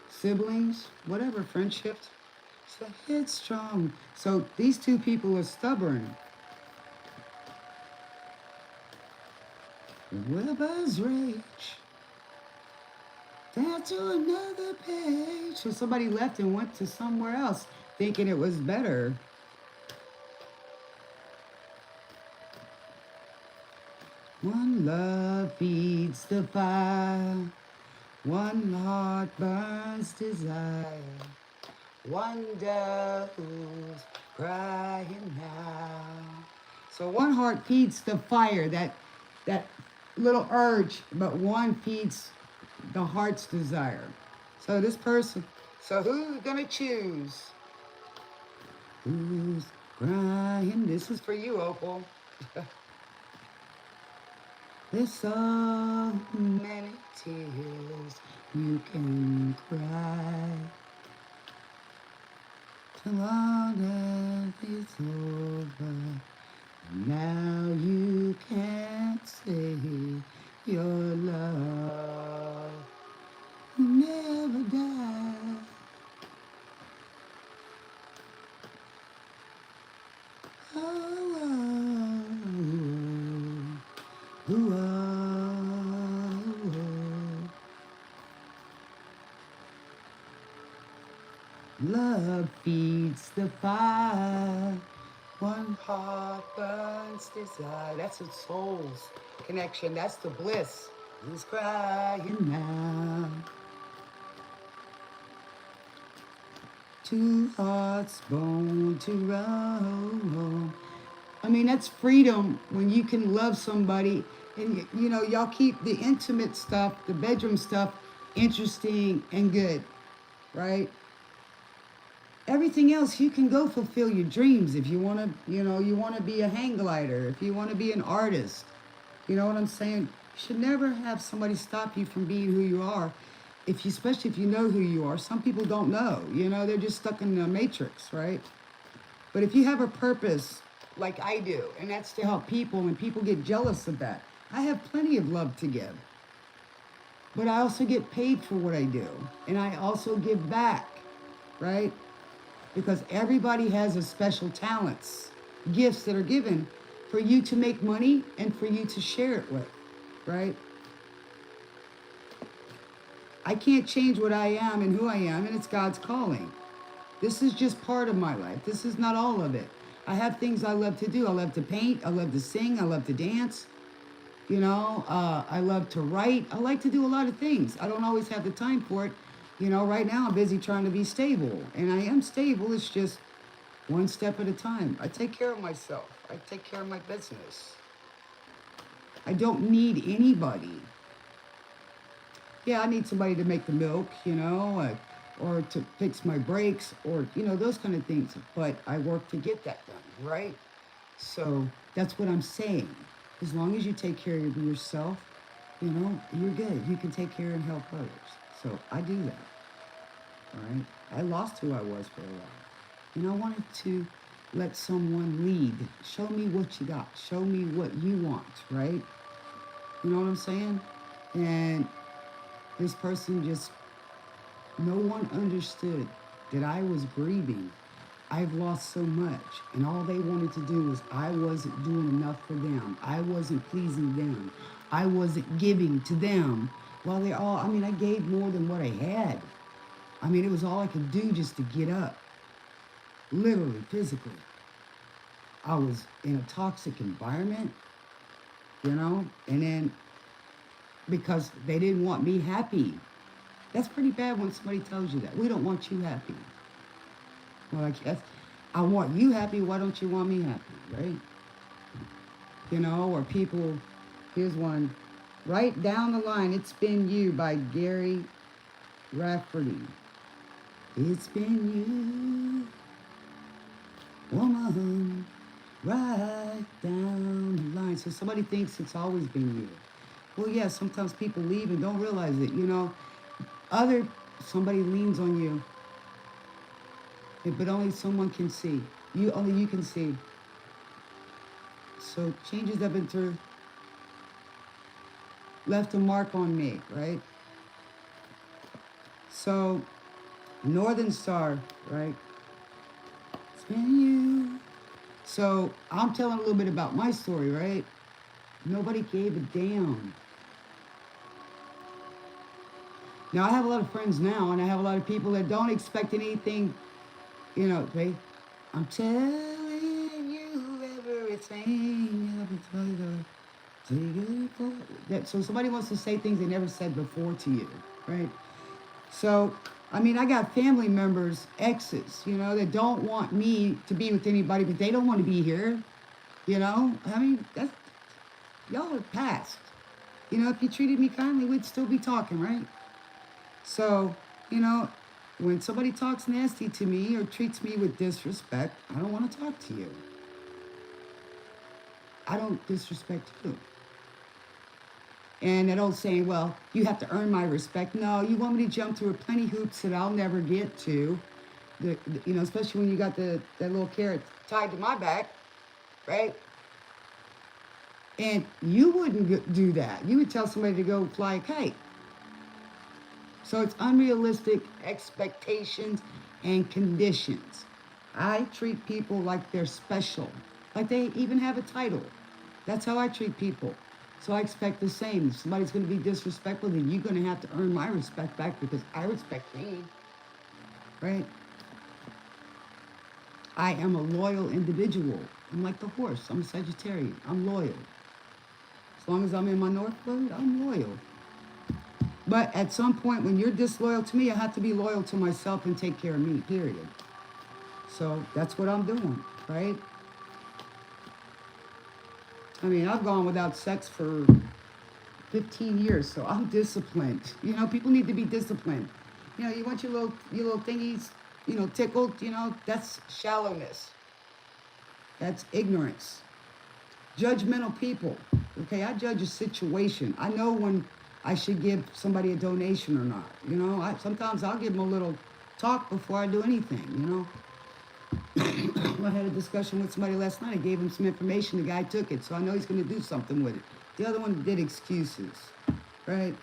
Siblings, whatever, friendships. So headstrong. So these 2 people are stubborn. Weber's rage. Down to another page. So somebody left and went to somewhere else thinking it was better. One love feeds the fire. One heart burns desire. One who's crying now. So one heart feeds the fire, that little urge, but one feeds the heart's desire. So this person, so who's gonna choose? Who's crying? This is for you, Opal. There's so many tears you can cry till all death is over. Now you can't say your love will never die. Oh, oh, oh, oh. Love feeds the fire. One heart burns desire. That's the soul's connection. That's the bliss. Who's crying now? Two hearts born to roll. I mean, that's freedom when you can love somebody and, you know, y'all keep the intimate stuff, the bedroom stuff, interesting and good, right? Everything else, you can go fulfill your dreams if you want to, you know, you want to be a hang glider, if you want to be an artist. You know what I'm saying? You should never have somebody stop you from being who you are, especially if you know who you are. Some people don't know, you know, they're just stuck in the matrix, right? But if you have a purpose, like I do, and that's to help people, and people get jealous of that. I have plenty of love to give. But I also get paid for what I do. And I also give back, right? Because everybody has a special talents, gifts that are given for you to make money and for you to share it with, right? I can't change what I am and who I am, and it's God's calling. This is just part of my life. This is not all of it. I have things I love to do. I love to paint. I love to sing. I love to dance. You know, I love to write. I like to do a lot of things. I don't always have the time for it. You know, right now I'm busy trying to be stable. And I am stable. It's just one step at a time. I take care of myself. I take care of my business. I don't need anybody. Yeah, I need somebody to make the milk, you know, or to fix my brakes, or, you know, those kind of things. But I work to get that done, right? So that's what I'm saying. As long as you take care of yourself, you know, you're good. You can take care and help others. So I do that, all right? I lost who I was for a while. And I wanted to let someone lead. Show me what you got. Show me what you want, right? You know what I'm saying? And this person just, no one understood that I was grieving. I've lost so much. And all they wanted to do was, I wasn't doing enough for them. I wasn't pleasing them. I wasn't giving to them. Well, they all, I mean, I gave more than what I had. I mean, it was all I could do just to get up. Literally, physically. I was in a toxic environment, you know, and then because they didn't want me happy. That's pretty bad when somebody tells you that. We don't want you happy. Well, I guess I want you happy. Why don't you want me happy, right? You know, or people, here's one. Right down the line, It's Been You by Gary Rafferty. It's been you, woman, right down the line. So somebody thinks it's always been you. Well, yeah, sometimes people leave and don't realize it, you know. Somebody leans on you, but only someone can see. Only you can see. So changes I've been through left a mark on me, right? So, Northern Star, right? It's been you. So, I'm telling a little bit about my story, right? Nobody gave a damn. Now, I have a lot of friends now, and I have a lot of people that don't expect anything, I'm telling you everything. So somebody wants to say things they never said before to you, right? So, I mean, I got family members, exes, that don't want me to be with anybody, but they don't want to be here, I mean, y'all are past. If you treated me kindly, we'd still be talking, right? So, when somebody talks nasty to me or treats me with disrespect, I don't want to talk to you. I don't disrespect you. And that old saying, well, you have to earn my respect. No, you want me to jump through plenty hoops that I'll never get to. Especially when you got that little carrot tied to my back, right? And you wouldn't do that. You would tell somebody to go fly a kite. So it's unrealistic expectations and conditions. I treat people like they're special, like they even have a title. That's how I treat people. So I expect the same. If somebody's going to be disrespectful, then you're going to have to earn my respect back because I respect me, right? I am a loyal individual. I'm like the horse. I'm a Sagittarian. I'm loyal. As long as I'm in my North Node, I'm loyal. But at some point, when you're disloyal to me, I have to be loyal to myself and take care of me, period. So that's what I'm doing, right? I mean, I've gone without sex for 15 years, so I'm disciplined. People need to be disciplined. You want your little thingies, tickled, that's shallowness. That's ignorance. Judgmental people. Okay, I judge a situation. I know when I should give somebody a donation or not. Sometimes I'll give them a little talk before I do anything, I had a discussion with somebody last night. I gave him some information. The guy took it, so I know he's going to do something with it. The other one did excuses, right?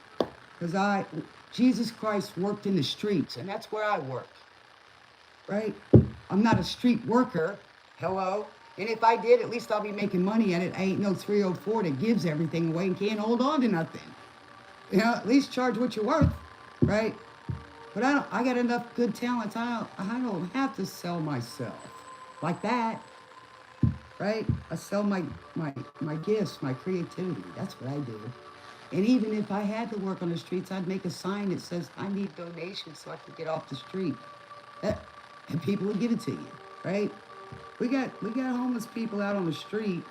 Because Jesus Christ worked in the streets, and that's where I work, right? I'm not a street worker. Hello? And if I did, at least I'll be making money at it. I ain't no 304 that gives everything away and can't hold on to nothing. At least charge what you're worth, right? But I got enough good talents. I don't have to sell myself like that, right? I sell my gifts, my creativity. That's what I do. And even if I had to work on the streets, I'd make a sign that says, I need donations so I can get off the street. And people will give it to you, right? We got homeless people out on the street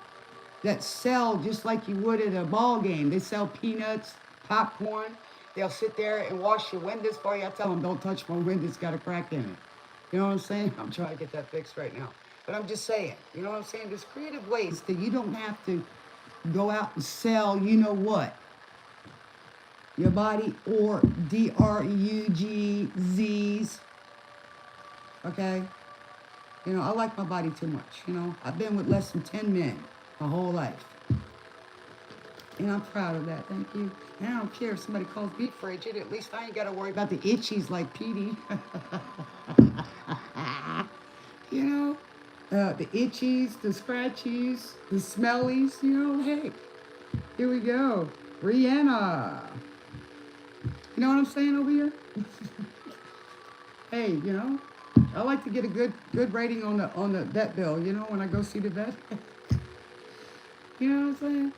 that sell just like you would at a ball game. They sell peanuts, popcorn. They'll sit there and wash your windows for you. I tell them, don't touch my window. It's got a crack in it. You know what I'm saying? I'm trying to get that fixed right now. But I'm just saying, you know what I'm saying? There's creative ways that you don't have to go out and sell what. Your body or drugs. Okay? I like my body too much, I've been with less than 10 men my whole life. And I'm proud of that, thank you. And I don't care if somebody calls me frigid, at least I ain't got to worry about the itchies like Petey. The itchies, the scratchies, the smellies, hey, here we go. Rihanna. You know what I'm saying over here? Hey, I like to get a good rating on the vet bill, when I go see the vet. You know what I'm saying?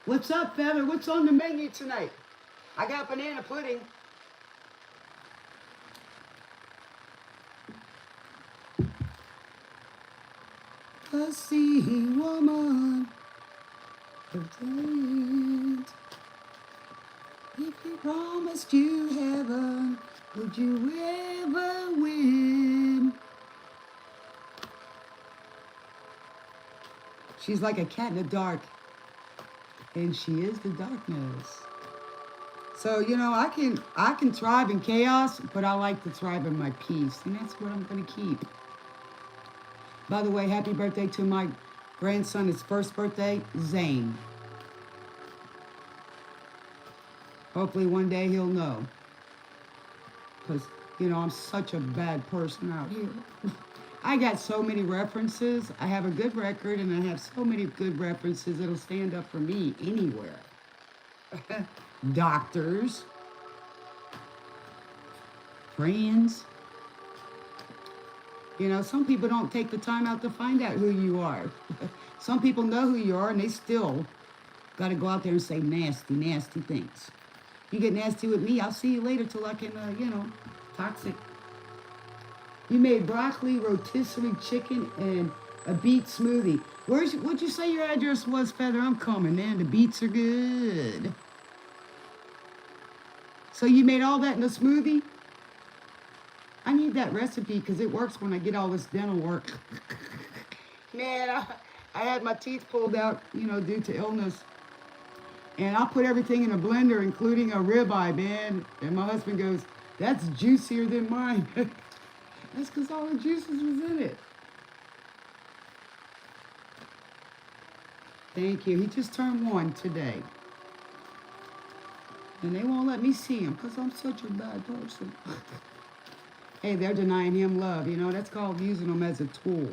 What's up, Feather? What's on the menu tonight? I got banana pudding. Pussy woman. If you promised you heaven, would you ever win? She's like a cat in the dark, and she is the darkness. So, I can thrive in chaos, but I like to thrive in my peace, and that's what I'm going to keep. By the way, happy birthday to my grandson, his first birthday, Zane. Hopefully one day he'll know. Because, I'm such a bad person out here. I got so many references. I have a good record, and I have so many good references that'll stand up for me anywhere. Doctors, friends. You know, some people don't take the time out to find out who you are. Some people know who you are, and they still got to go out there and say nasty, nasty things. You get nasty with me, I'll see you later till I can, toxic. You made broccoli, rotisserie chicken, and a beet smoothie. What'd you say your address was, Feather? I'm coming, man. The beets are good. So you made all that in a smoothie? I need that recipe because it works when I get all this dental work. Man, I had my teeth pulled out, due to illness. And I put everything in a blender, including a ribeye, man. And my husband goes, that's juicier than mine. That's because all the juices was in it. Thank you. He just turned 1 today. And they won't let me see him because I'm such a bad person. Hey, they're denying him love. That's called using them as a tool.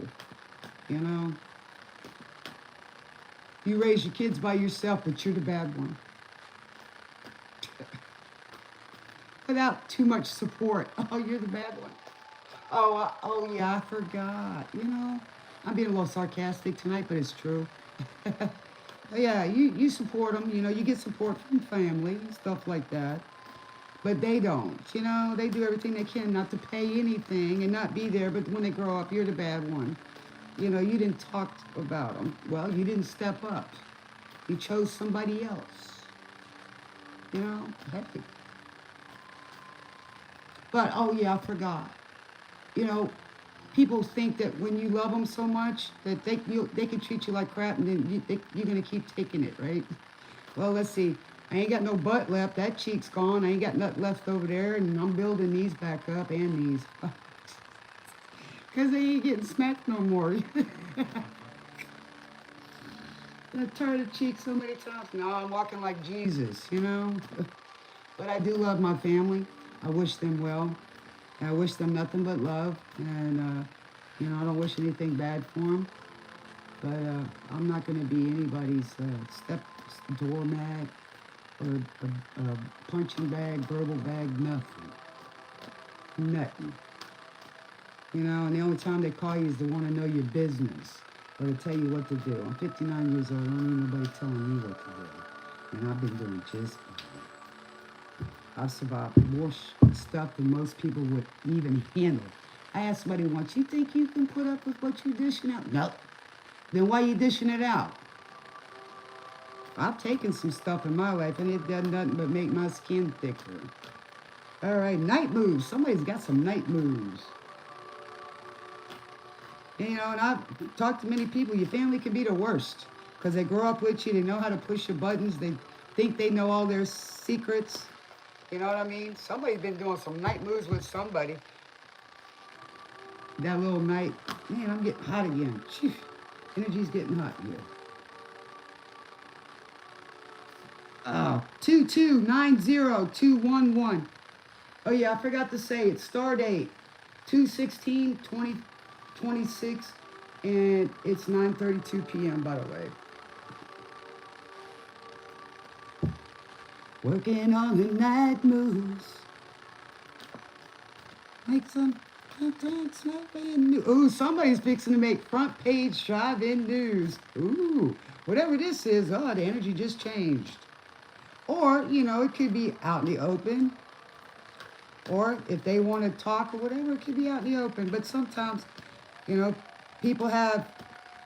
You raise your kids by yourself, but you're the bad one. Without too much support. Oh, you're the bad one. Oh yeah, I forgot. I'm being a little sarcastic tonight, but it's true. Yeah, you support them. You get support from family, stuff like that. But they don't. They do everything they can not to pay anything and not be there. But when they grow up, you're the bad one. You didn't talk about them. Well, you didn't step up. You chose somebody else. Hey. But, oh yeah, I forgot. People think that when you love them so much that they can treat you like crap and then you're going to keep taking it, right? Well, let's see. I ain't got no butt left. That cheek's gone. I ain't got nothing left over there, and I'm building these back up and these. Because they ain't getting smacked no more. I've turned the cheek so many times. Now I'm walking like Jesus, But I do love my family. I wish them well. I wish them nothing but love. And, I don't wish anything bad for them. But I'm not going to be anybody's doormat or a punching bag, verbal bag, nothing. Nothing. And the only time they call you is to want to know your business or to tell you what to do. I'm 59 years old. I don't need nobody telling me what to do. And I've been doing just fine. I've survived more stuff than most people would even handle. I asked somebody once, you think you can put up with what you're dishing out? No. Then why are you dishing it out? I've taken some stuff in my life, and it does nothing but make my skin thicker. All right, night moves. Somebody's got some night moves. And I've talked to many people. Your family can be the worst because they grow up with you. They know how to push your buttons. They think they know all their secrets. You know what I mean? Somebody's been doing some night moves with somebody. That little night. Man, I'm getting hot again. Phew. Energy's getting hot here. 2290211. Oh yeah, I forgot to say it. Star date 2/16/2026, and it's 9:32 p.m. by the way. Working on the night moves. Make some dance news. Ooh, somebody's fixing to make front page drive-in news. Ooh, whatever this is, the energy just changed. Or, it could be out in the open. Or if they want to talk or whatever, it could be out in the open. But sometimes, people have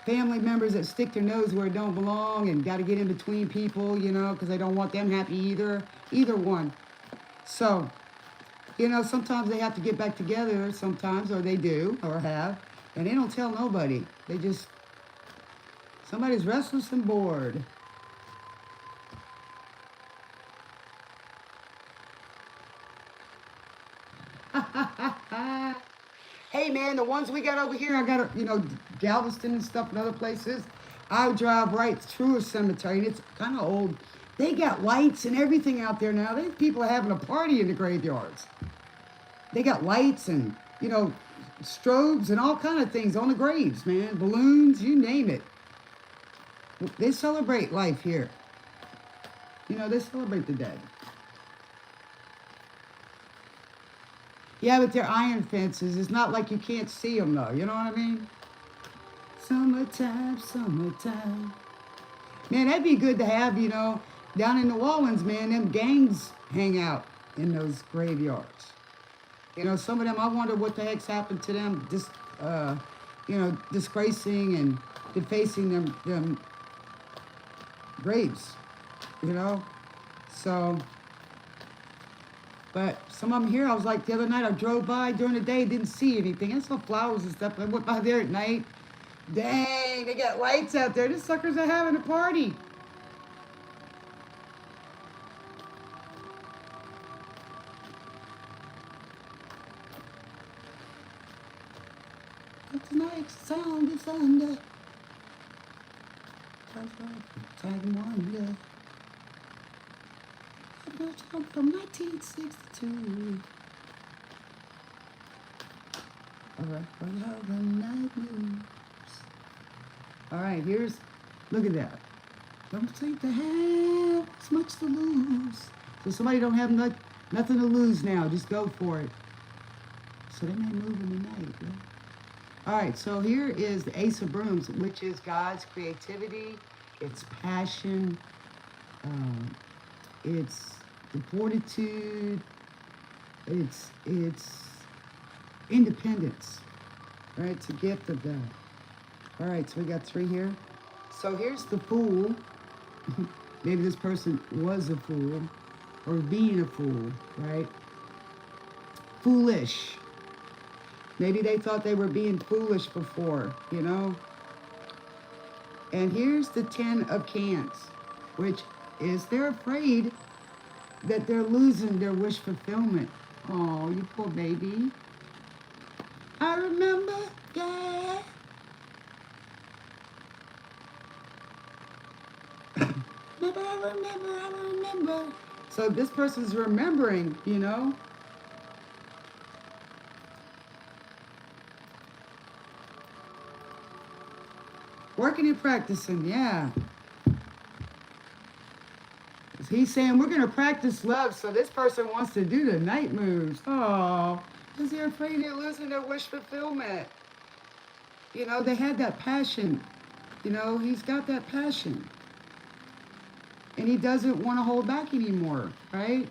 family members that stick their nose where it don't belong and got to get in between people, because they don't want them happy either. Either one. So, sometimes they have to get back together sometimes, or they do, or have. And they don't tell nobody. They just, somebody's restless and bored. Hey man, the ones we got over here, I got, Galveston and stuff and other places. I drive right through a cemetery and it's kind of old. They got lights and everything out there now. People are having a party in the graveyards. They got lights and, strobes and all kind of things on the graves, man. Balloons, you name it. They celebrate life here. You know, they celebrate the dead. Yeah, but they're iron fences. It's not like you can't see them, though. You know what I mean? Summertime, summertime. Man, that'd be good to have, you know, down in New Orleans, man. Them gangs hang out in those graveyards. You know, some of them, I wonder what the heck's happened to them. Just, you know, disgracing and defacing them graves. You know? So, but some of them here, I was like, the other night I drove by during the day, didn't see anything. I saw flowers and stuff. I went by there at night. Dang, they got lights out there. These suckers are having a party. But tonight's sound is under. Tag Wonder. From 1962. Alright, the night moves. Alright, here's, look at that. Don't take the have as much to lose. So somebody don't have nothing to lose now, just go for it. So they may move in the night, yeah? Alright, so here is the Ace of Brooms, which is God's creativity, it's passion, it's the fortitude, it's independence, right? It's a gift of God. All right, so we got 3 here. So here's the Fool. Maybe this person was a fool or being a fool, right? Foolish. Maybe they thought they were being foolish before, you know? And here's the 10 of Cans, which is they're afraid that they're losing their wish fulfillment. Oh, you poor baby. I remember, yeah. I remember. So this person's remembering, you know. Working and practicing, yeah. He's saying we're going to practice love, so this person wants to do the night moves. Oh, because they're afraid they're losing their wish fulfillment. You know, they had that passion. You know, he's got that passion. And he doesn't want to hold back anymore, right?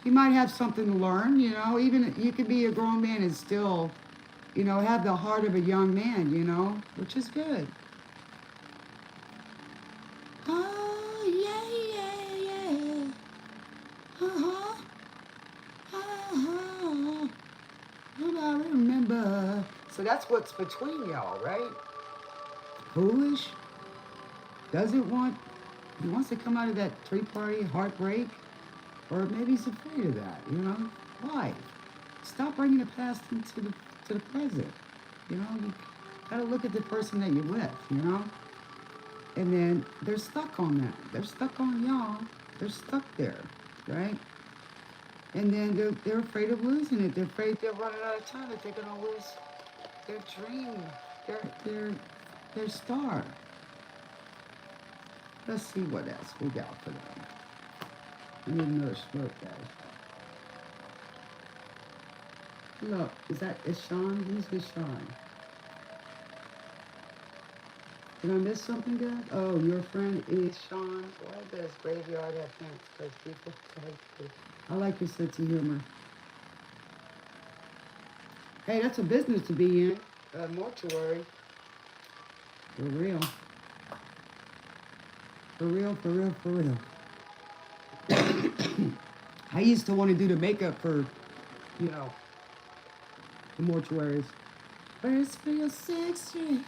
He might have something to learn, you know. Even you could be a grown man and still, you know, have the heart of a young man, you know, which is good. Oh, yeah. I remember. So that's what's between y'all, right? Foolish. Doesn't want, he wants to come out of that 3-party heartbreak. Or maybe he's afraid of that, you know? Why? Stop bringing the past into the present. You know, you gotta look at the person that you're with, you know? And then they're stuck on that. They're stuck on y'all. They're stuck there, right? And then they're afraid of losing it. They're afraid they're running out of time, that they're gonna lose their dream, their star. Let's see what else we got for them. I need another smoke, guys. Look, is Sean? Who's Sean? Did I miss something, guys? Oh, your friend is Sean. Why does graveyard have fence? Because people take. I like your sense of humor. Hey, that's a business to be in. Mortuary. For real. For real. I used to want to do the makeup for, you know, the mortuaries. First for your 6th Street,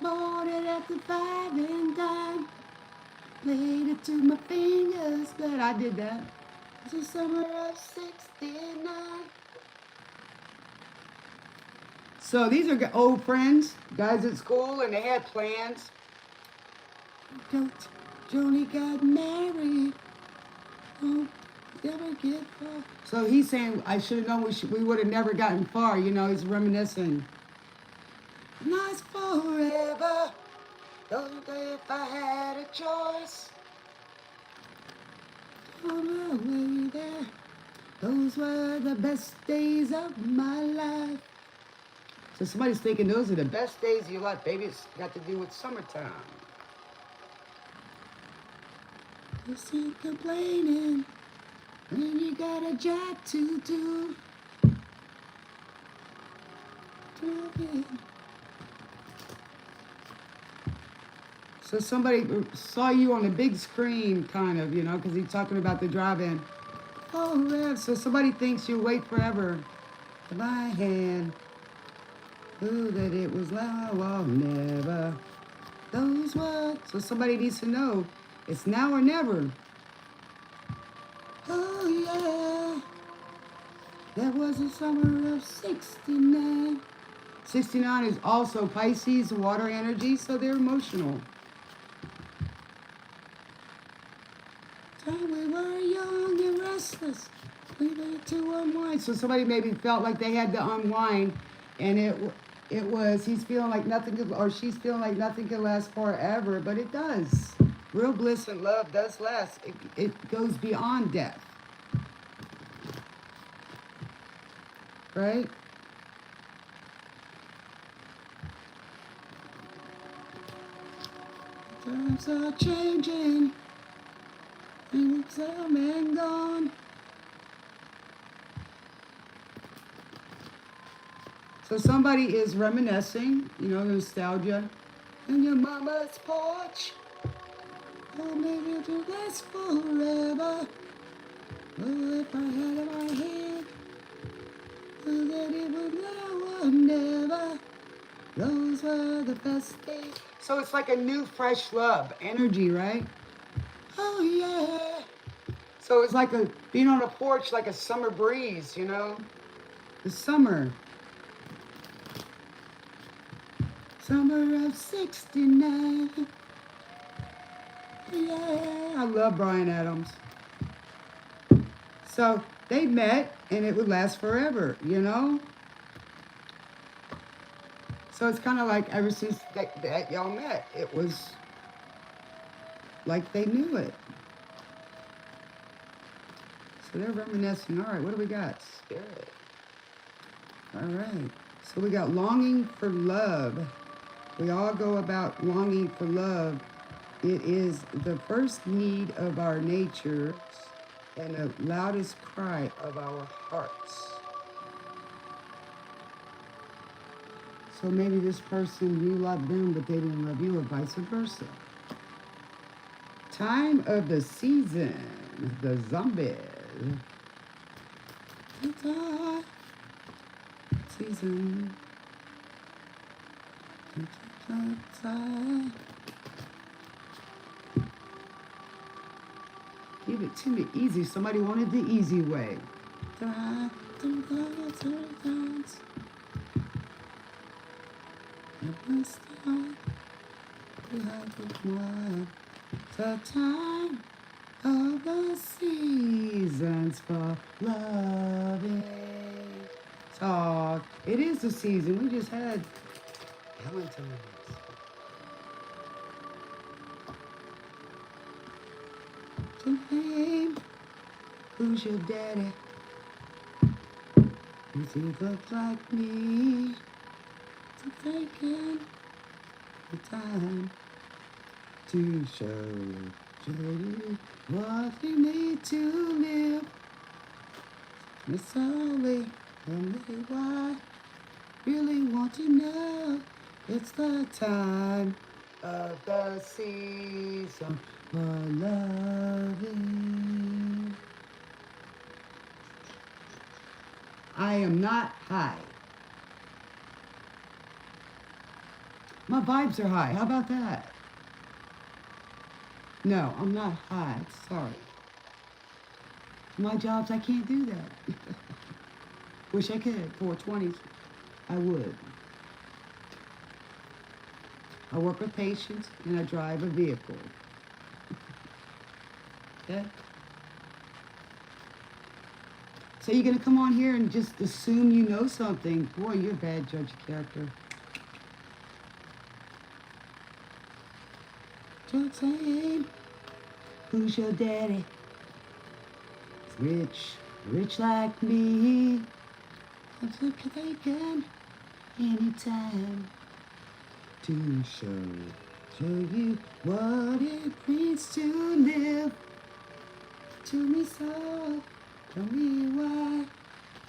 boarded at the 5 and dime. Played it to my fingers, but I did that. It's the summer of '69. So these are old friends, guys at school, and they had plans. Joni got married. Oh, Never get far. So he's saying, I should have known we would have never gotten far. You know, he's reminiscing. Not forever. Don't they if I had a choice. On my way there. Those were the best days of my life. So somebody's thinking those are the best days of your life. Baby, it's got to do with summertime. You see complaining when you got a job to do. So somebody saw you on a big screen, kind of, you know, because he's talking about the drive-in. Oh, yeah. So somebody thinks you wait forever. My hand. Ooh, that it was now or never. Those words. So somebody needs to know. It's now or never. Oh, yeah. That was the summer of 69. 69 is also Pisces, water energy, so they're emotional. Time we were young and restless, we needed to unwind. So somebody maybe felt like they had to unwind, and it was he's feeling like nothing could, or she's feeling like nothing can last forever, but it does. Real bliss and love does last. It goes beyond death, right? Times are changing, and it's all man gone. So somebody is reminiscing, you know, nostalgia. And your mama's porch. Oh, maybe it'll last forever. Oh, if I had it in my head, oh, that it would now or never. Those were the best days. So it's like a new, fresh love energy, right? Oh, yeah. So it's like being on a porch, like a summer breeze, you know? The summer. Summer of 69. Yeah, I love Bryan Adams. So they met and it would last forever, you know? So it's kind of like ever since that y'all met, it was like they knew it. So they're reminiscing. All right, what do we got? Spirit. All right. So we got longing for love. We all go about longing for love. It is the first need of our nature and the loudest cry of our hearts. So maybe this person, you love them, but they didn't love you, or vice versa. Time of the season, the zombies. Season. Give it to me easy. Somebody wanted the easy way. The time of the seasons for loving. Talk. It is the season. We just had Valentine's. Name. Who's your daddy? Does he look like me? To taking the time to show you what we need to live. It's only why really want to know. It's the time of the season for loving. I am not high. My vibes are high. How about that? No, I'm not high. Sorry. My jobs, I can't do that. Wish I could. 420s, I would. I work with patients and I drive a vehicle. Okay? So you're going to come on here and just assume you know something. Boy, you're a bad judge of character. Just saying, who's your daddy? Rich, rich like me. I'm so taken anytime to show you what it means to live. To me so, tell me why.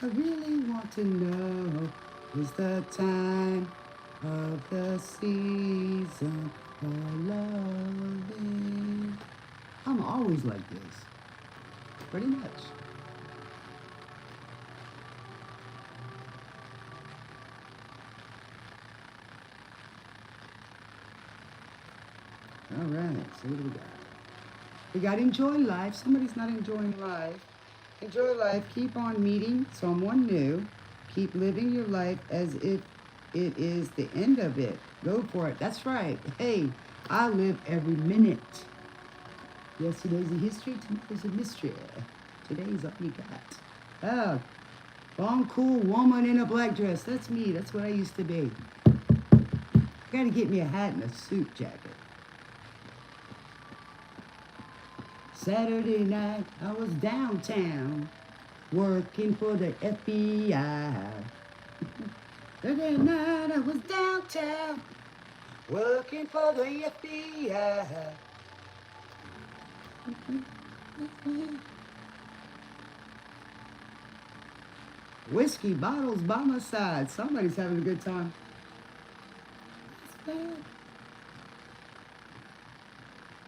I really want to know is the time of the season for loving. I'm always like this, pretty much. All right, so what do we got? We got enjoy life. Somebody's not enjoying life. Enjoy life. Keep on meeting someone new. Keep living your life as if it is the end of it. Go for it. That's right. Hey, I live every minute. Yesterday's a history, tomorrow's a mystery. Today's all you got. Oh, long, cool woman in a black dress. That's me. That's what I used to be. I gotta get me a hat and a suit jacket. Saturday night, I was downtown working for the FBI. Saturday night, I was downtown working for the FBI. Whiskey bottles by my side. Somebody's having a good time.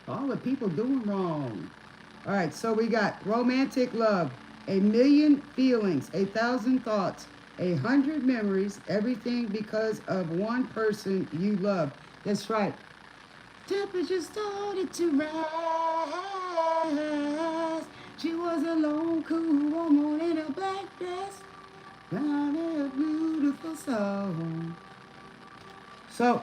All the people doing wrong. All right, so we got romantic love, 1,000,000 feelings, 1,000 thoughts, 100 memories, everything because of one person you love. That's right. Temperature started to rise. She was a lone, cool woman in a black dress. Found a beautiful song. So,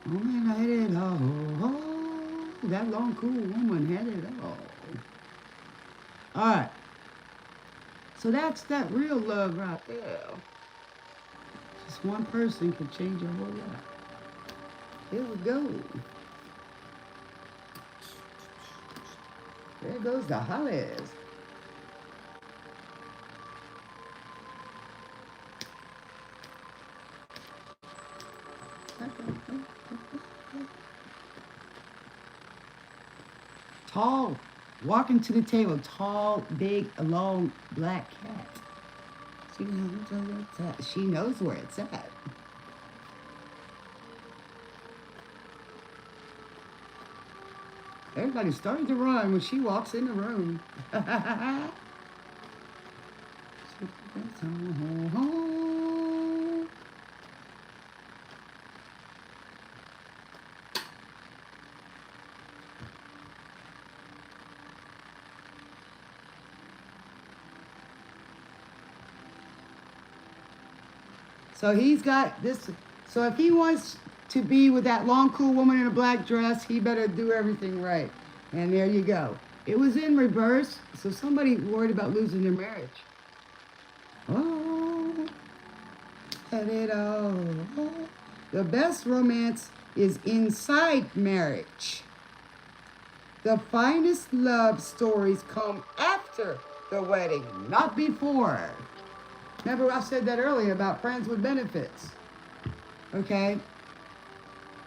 woman had it all. That long, cool woman had it all. All right. So that's that real love right there. Just one person can change your whole life. Here we go. There goes the Hollies. Tall, walking to the table, tall, big, long, black cat. She knows where it's at. She knows where it's at. Everybody's starting to run when she walks in the room. So he's got this. So if he wants to be with that long, cool woman in a black dress, he better do everything right. And there you go. It was in reverse, so somebody worried about losing their marriage. Oh, had it all. The best romance is inside marriage. The finest love stories come after the wedding, not before. Remember I said that earlier about friends with benefits. Okay?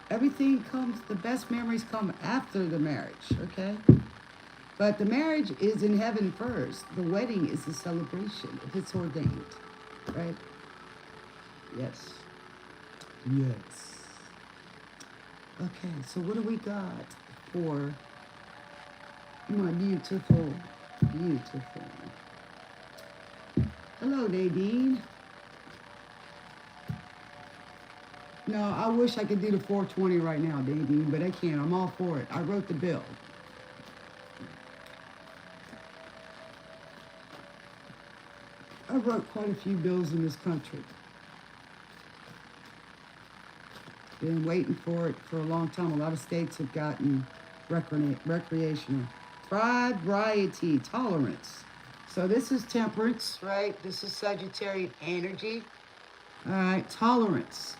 Everything comes, the best memories come after the marriage, okay? But the marriage is in heaven first. The wedding is a celebration if it's ordained, right? Yes. Yes. Okay, so what do we got for my beautiful, beautiful? Hello, Nadine. No, I wish I could do the 420 right now, Nadine, but I can't. I'm all for it. I wrote the bill. I wrote quite a few bills in this country. Been waiting for it for a long time. A lot of states have gotten recreational. variety, tolerance. So this is temperance, right? This is Sagittarius energy. All right, tolerance.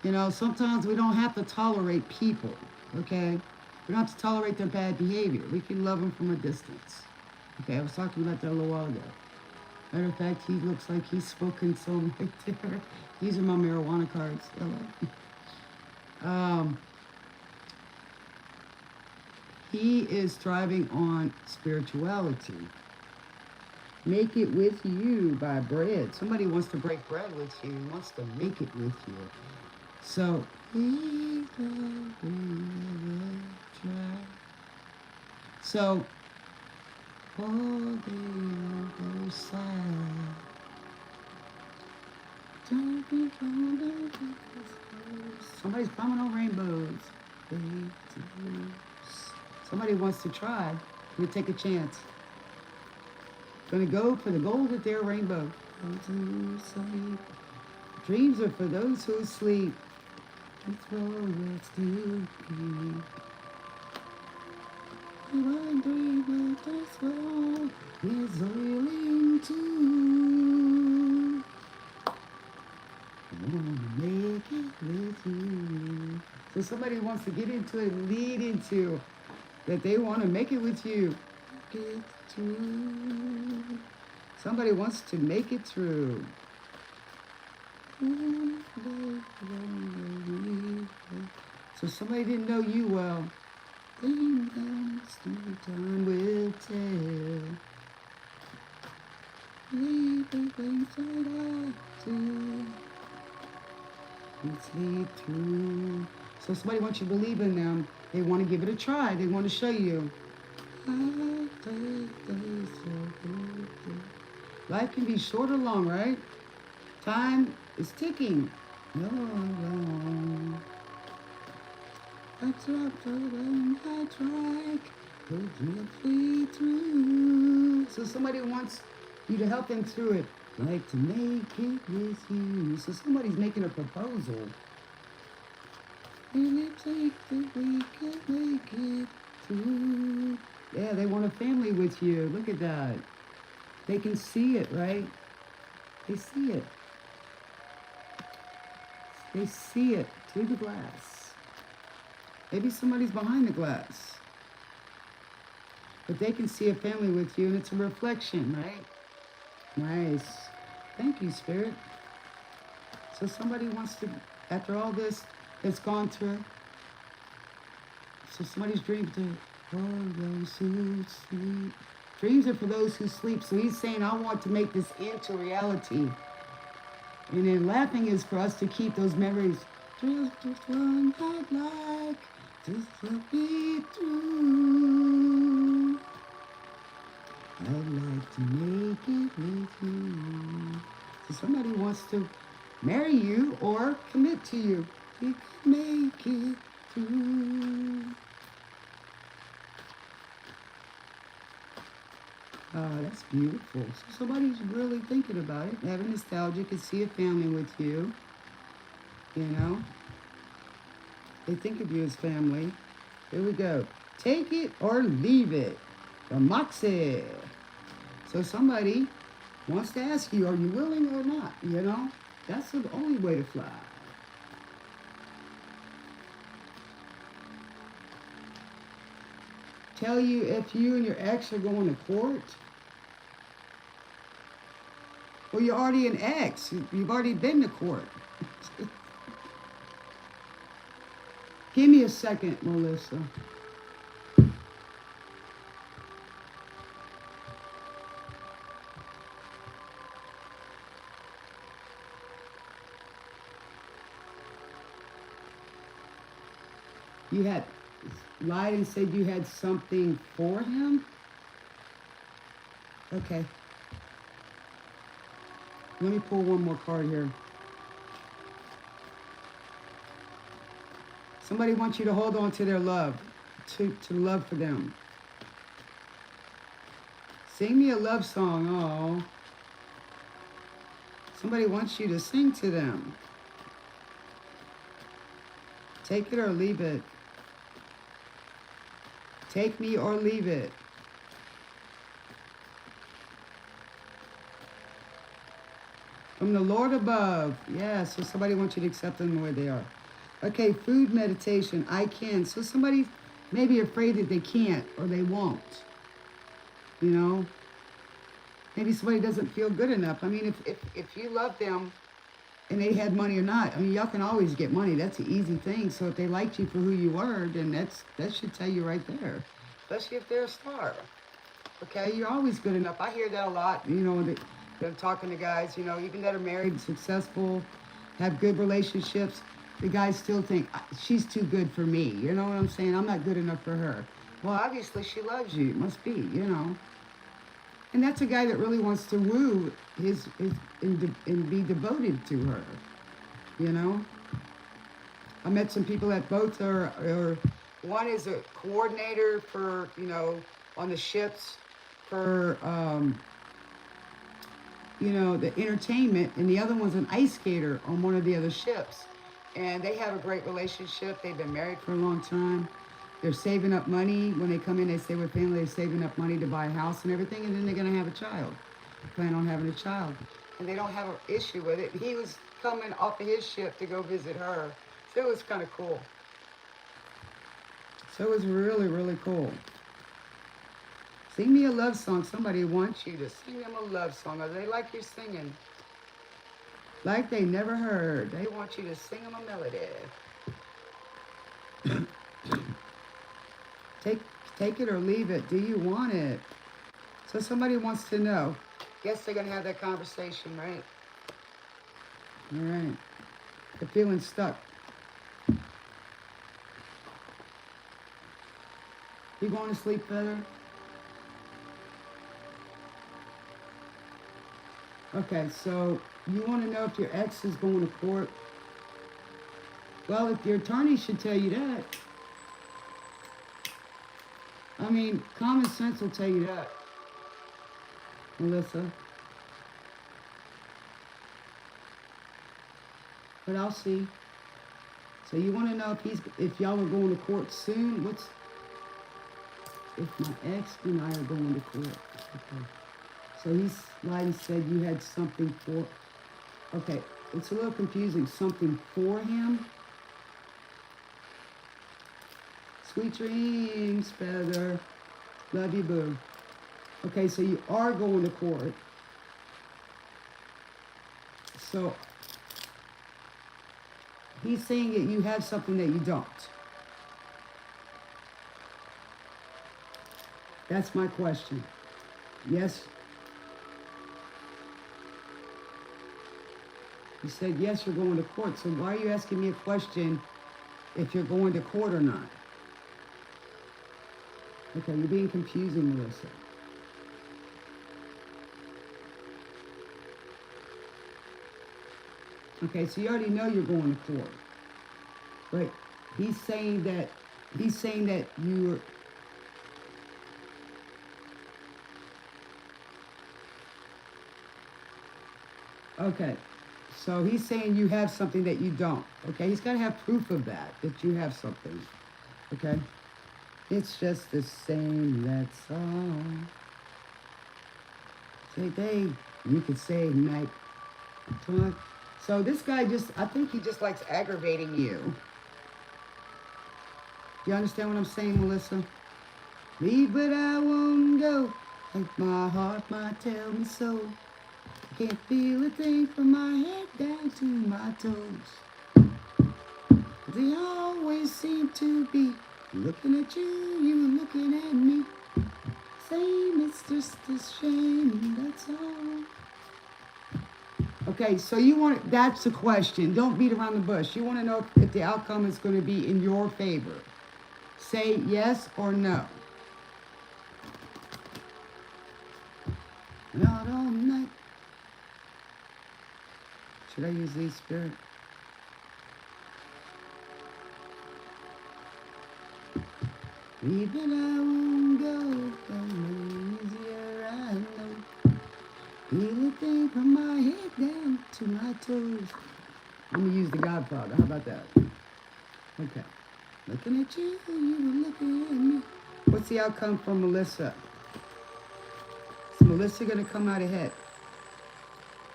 You know, sometimes we don't have to tolerate people, okay? We don't have to tolerate their bad behavior. We can love them from a distance. Okay, I was talking about that a little while ago. Matter of fact, he looks like he's smoking some right there. These are my marijuana cards. Um, he is thriving on spirituality. Make it with you by bread. Somebody wants to break bread with you, wants to make it with you. So, so, all the other side. Don't be going somebody's climbing on rainbows. Somebody wants to try. We take a chance. Gonna go for the gold at their rainbow. Dreams are for those who sleep. It's all that's to be. One dream of this world is oiling too. I wanna make it with you. So somebody wants to get into it, lead into that they want to make it with you. Get through. Somebody wants to make it through. So somebody didn't know you well. Time will tell. Lead through. So somebody wants you to believe in them. They want to give it a try. They want to show you. Life can be short or long, right? Time is ticking. No, no. I dropped on my track. Go gently through. So somebody wants you to help them through it. Like to make it with you. So somebody's making a proposal. And it take that we can make it through. Yeah, they want a family with you. Look at that. They can see it, right? They see it. They see it through the glass. Maybe somebody's behind the glass. But they can see a family with you, and it's a reflection, right? Nice. Thank you, Spirit. So somebody wants to, after all this that's gone through, so somebody's dream to, for those who sleep. Dreams are for those who sleep. So he's saying, I want to make this into reality. And then laughing is for us to keep those memories. Just one I'd like to be through. I'd like to make it with you. So somebody wants to marry you or commit to you. We can make it through. Oh, that's beautiful. So somebody's really thinking about it, having nostalgia, can see a family with you. You know? They think of you as family. Here we go. Take it or leave it. The Moxie. So somebody wants to ask you, are you willing or not? You know? That's the only way to fly. Tell you if you and your ex are going to court. Well, you're already an ex. You've already been to court. Give me a second, Melissa. You had lied and said you had something for him? Okay. Let me pull one more card here. Somebody wants you to hold on to their love, to love for them. Sing me a love song. Oh. Somebody wants you to sing to them. Take it or leave it. Take me or leave it. From the Lord above. Yeah, so somebody wants you to accept them the way they are. Okay, food meditation. I can. So somebody may be afraid that they can't or they won't. You know? Maybe somebody doesn't feel good enough. I mean, if you love them and they had money or not, I mean, y'all can always get money. That's an easy thing. So if they liked you for who you were, then that should tell you right there. Especially if they're a star. Okay, you're always good enough. I hear that a lot, you know, that I'm talking to guys, you know, even that are married, successful, have good relationships, the guys still think, she's too good for me. You know what I'm saying? I'm not good enough for her. Well, obviously she loves you. It must be, you know. And that's a guy that really wants to woo and be devoted to her, you know. I met some people that both are one is a coordinator for, you know, on the ships for, you know, the entertainment, and the other one's an ice skater on one of the other ships. And they have a great relationship. They've been married for a long time. They're saving up money. When they come in, they stay with family. They're saving up money to buy a house and everything, and then they're going to have a child. They plan on having a child. And they don't have an issue with it. He was coming off of his ship to go visit her. So it was kind of cool. So it was really, really cool. Sing me a love song. Somebody wants you to sing them a love song. Or they like you singing. Like they never heard. They want you to sing them a melody. Take it or leave it. Do you want it? So somebody wants to know. Guess they're going to have that conversation, right? All right. They're feeling stuck. You going to sleep, Feather? Okay, so you want to know if your ex is going to court? Well, if your attorney should tell you that. I mean, common sense will tell you that, Melissa. But I'll see. So you want to know if y'all are going to court soon? If my ex and I are going to court. Okay. So he said you had something for. Okay, it's a little confusing. Something for him. Sweet dreams, Feather. Love you, boo. Okay, so you are going to court. So he's saying that you have something that you don't. That's my question. Yes? You said yes, you're going to court. So why are you asking me a question if you're going to court or not? Okay, you're being confusing, Melissa. Okay, so you already know you're going to court. But he's saying that you're. Okay, so he's saying you have something that you don't. Okay, he's got to have proof of that you have something. Okay, it's just the same, that's all. Say day, you could say night. So this guy I think he just likes aggravating you. Do you understand what I'm saying, Melissa? Leave but I won't go, like my heart might tell me so. I can't feel a thing from my head down to my toes. They always seem to be looking at you looking at me. Same, it's just a shame, that's all. Okay, so that's the question. Don't beat around the bush. You want to know if the outcome is going to be in your favor. Say yes or no. Not all night. Should I use these, Spirit? Even I won't go, come easier, I know. Feel a thing from my head down to my toes. I'm going to use the Godfather. How about that? Okay. Looking at you, you were looking at me. What's the outcome for Melissa? Is Melissa going to come out ahead?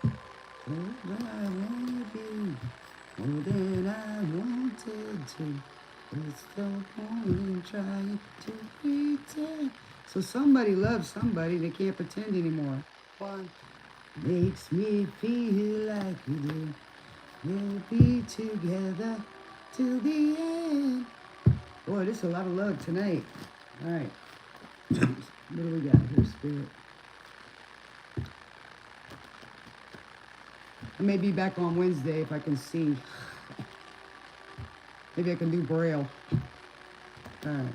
Oh, but I love you more than I wanted to. It's no point in trying to pretend. So somebody loves somebody. They can't pretend anymore. One makes me feel like we did. We'll be together till the end. Boy, this is a lot of love tonight. All right. What do we got here, Spirit? I may be back on Wednesday if I can see. Maybe I can do Braille. All right.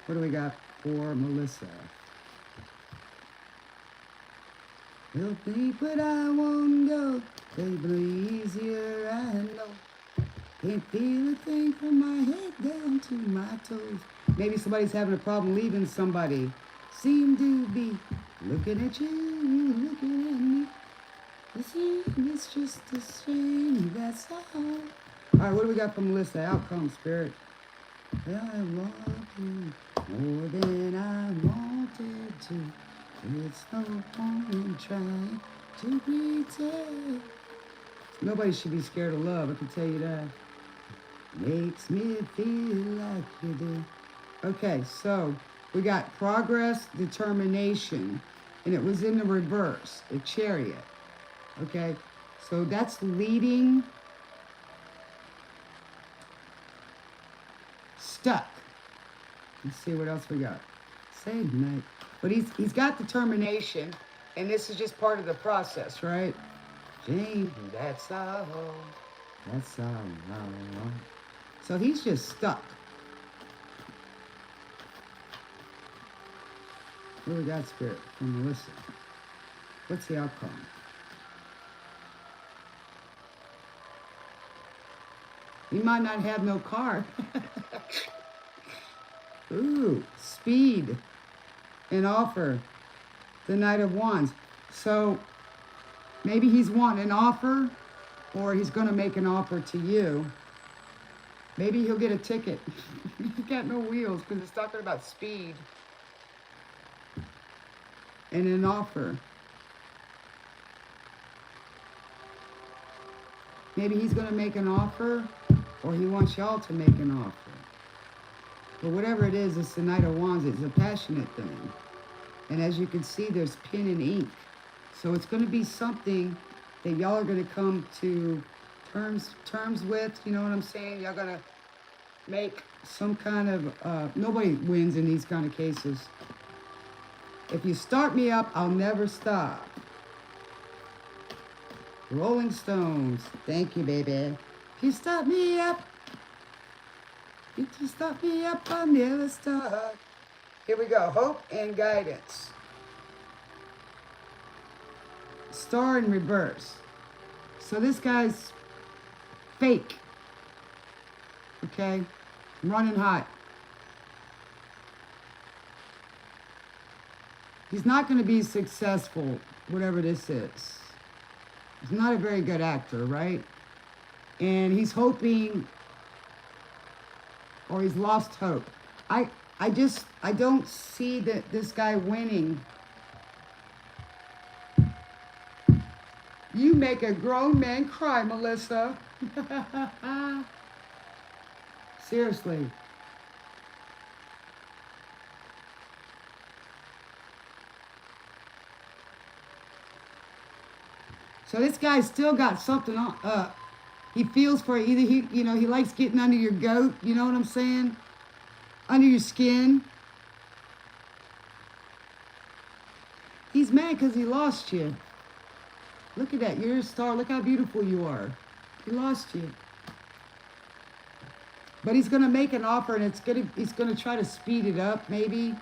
What do we got for Melissa? You'll think, but I won't go. They blow easier, I know. Can't feel a thing from my head down to my toes. Maybe somebody's having a problem leaving somebody. Seem to be looking at you, looking at me. It's just a shame, that's all. All right, what do we got from Melissa? Outcome, Spirit. I love you more than I wanted to. It's no point in trying to pretend. Nobody should be scared of love, I can tell you that. Makes me feel like you do. Okay, so we got progress, determination, and it was in the reverse, a chariot. Okay, so that's leading, stuck. Let's see what else we got. Same night. But he's got determination, and this is just part of the process, right? Jane, that's all. That's all. So he's just stuck. What do we got, Spirit, from Melissa? What's the outcome? He might not have no car. Ooh, speed. An offer. The Knight of Wands. So maybe he's wanting an offer, or he's going to make an offer to you. Maybe he'll get a ticket. He got no wheels because it's talking about speed. And an offer. Maybe he's going to make an offer, or he wants y'all to make an offer. But whatever it is, it's the Knight of Wands. It's a passionate thing. And as you can see, there's pen and ink. So it's going to be something that y'all are going to come to terms with. You know what I'm saying? Y'all going to make some kind of... nobody wins in these kind of cases. If you start me up, I'll never stop. Rolling Stones. Thank you, baby. If you start me up, I'll never stop. Here we go. Hope and guidance. Star in reverse. So this guy's fake. Okay? Running hot. He's not going to be successful, whatever this is. He's not a very good actor, right? And he's hoping, or he's lost hope. I don't see that this guy winning. You make a grown man cry, Melissa. Seriously. So this guy's still got something on. He feels for either he likes getting under your goat. You know what I'm saying? Under your skin. He's mad because he lost you. Look at that. You're a star. Look how beautiful you are. He lost you. But he's going to make an offer, and he's going to try to speed it up, maybe.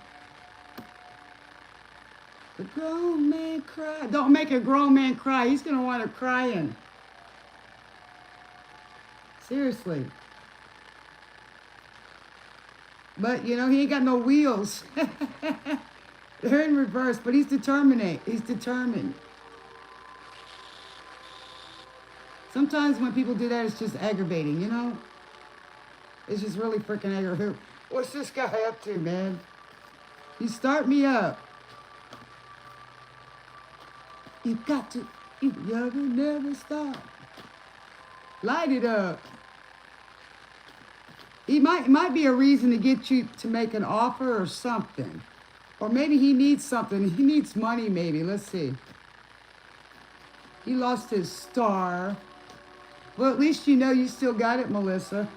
The grown man cry. Don't make a grown man cry. He's going to want to crying. Seriously. But, he ain't got no wheels. They're in reverse, but he's determined. He's determined. Sometimes when people do that, it's just aggravating, It's just really freaking aggravating. What's this guy up to, man? You start me up. You got to, you never stop. Light it up. It might be a reason to get you to make an offer or something. Or maybe he needs something. He needs money maybe. Let's see. He lost his star. Well, at least you know you still got it, Melissa.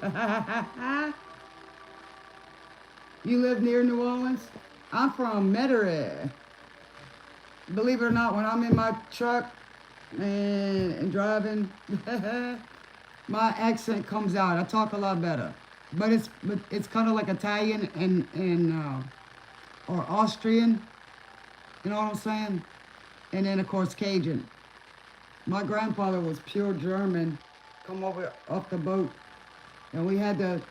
You live near New Orleans? I'm from Metairie. Believe it or not, when I'm in my truck and driving, my accent comes out. I talk a lot better. But it's kind of like Italian and or Austrian. You know what I'm saying? And then, of course, Cajun. My grandfather was pure German. Come over off the boat. And we had to,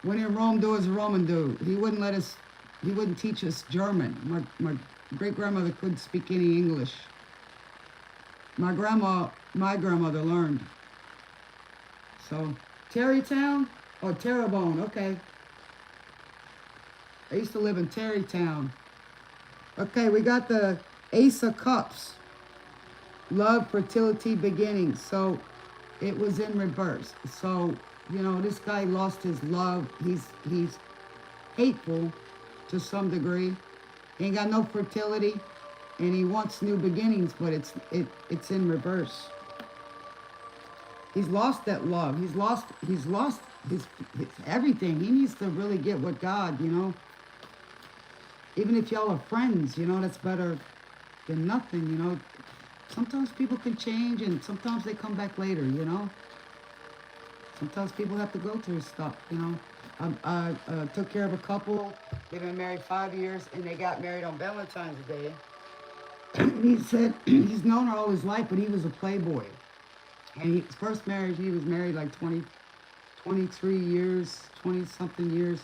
when in Rome, do as Roman do. He wouldn't teach us German. My great-grandmother couldn't speak any English. My grandmother learned. So, Terrytown? Oh, Terrebonne, okay. I used to live in Terrytown. Okay, we got the Ace of Cups. Love, fertility, beginnings. So it was in reverse. So, you know, this guy lost his love. He's hateful to some degree. He ain't got no fertility, and he wants new beginnings, but it's in reverse. He's lost that love. He's lost his everything. He needs to really get with God, you know. Even if y'all are friends, you know, that's better than nothing, you know. Sometimes people can change, and sometimes they come back later, you know. Sometimes people have to go through stuff, you know. I took care of a couple. They've been married 5 years, and they got married on Valentine's Day. He said he's known her all his life, but he was a playboy. And his first marriage, he was married like 23 years, 20-something years.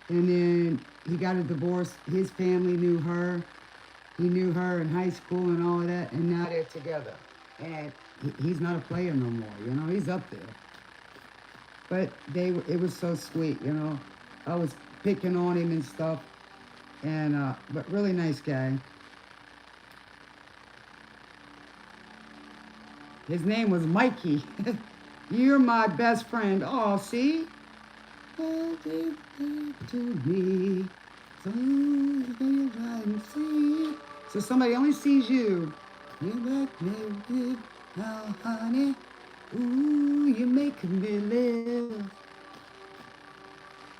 And then he got a divorce. His family knew her. He knew her in high school and all of that, and now they're together. And he's not a player no more, you know. He's up there. But it was so sweet, you know. I was picking on him and stuff. And, but really nice guy. His name was Mikey. You're my best friend. Oh, see? To me. So somebody only sees you. You make me live now, honey. Ooh, you make me live.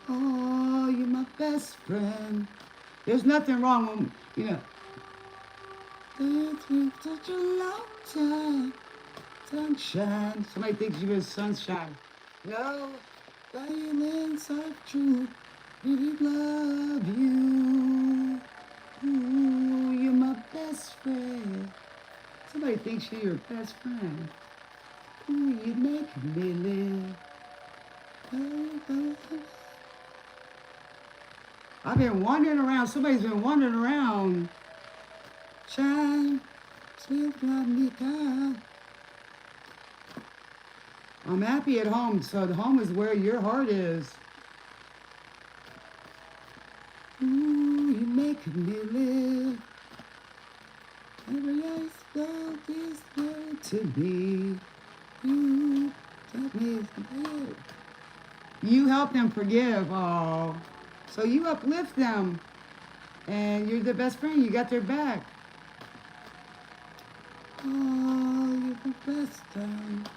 Oh, you're my best friend. There's nothing wrong with, you know. It's been such a long time. Sunshine. Somebody thinks you're sunshine. No, violence of truth. We love you. Ooh, you're my best friend. Somebody thinks you're your best friend. Ooh, you make me live. I've been wandering around. Somebody's been wandering around. Shine, sweet me down. I'm happy at home, so the home is where your heart is. Ooh, you make me live. Every ice felt this way to be. You taught me to live. You help them forgive. Oh, so you uplift them, and you're the best friend. You got their back. Oh, you're the best friend.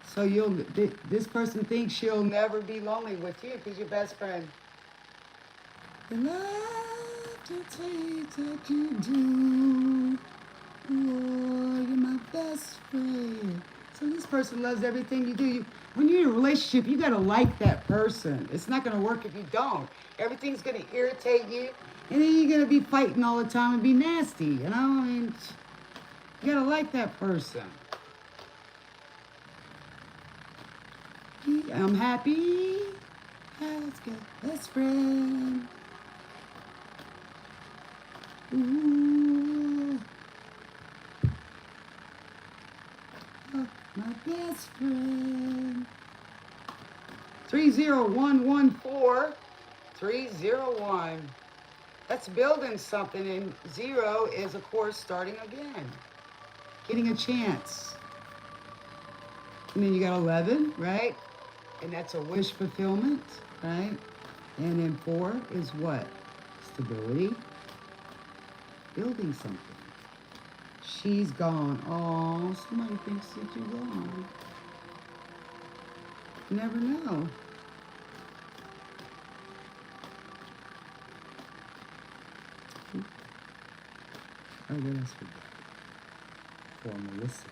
So this person thinks she'll never be lonely with you because you're best friend. The love to take that you do. Oh, you're my best friend. So this person loves everything you do. When you're in a relationship, you gotta like that person. It's not gonna work if you don't. Everything's gonna irritate you. And then you're going to be fighting all the time and be nasty, you know? I mean, you got to like that person. I'm happy. Let's get best friend. Ooh. Oh, my best friend. 30114. 301. That's building something, and 0 is, of course, starting again. Getting a chance. And then you got 11, right? And that's a wish fulfillment, right? And then 4 is what? Stability. Building something. She's gone. Oh, somebody thinks that you're gone. You never know. Oh, what else we got? For Melissa.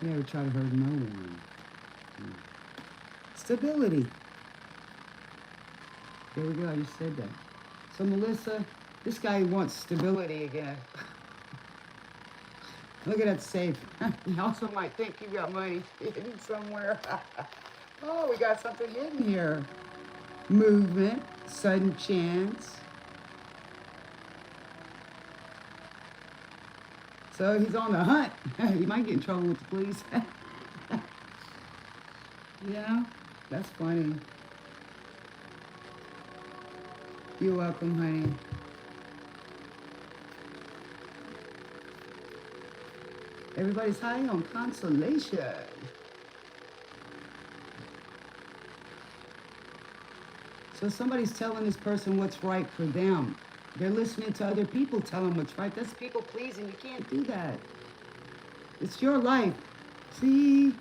You never try to hurt no one. Stability. There we go, I just said that. So Melissa, this guy wants stability again. Look at that safe. You also might think you got money hidden somewhere. Oh, we got something hidden here. Movement, sudden chance. So he's on the hunt. He might get in trouble with the police. Yeah, that's funny. You're welcome, honey. Everybody's high on consolation. So somebody's telling this person what's right for them. They're listening to other people tell them what's right. That's people pleasing. You can't do that. It's your life. See?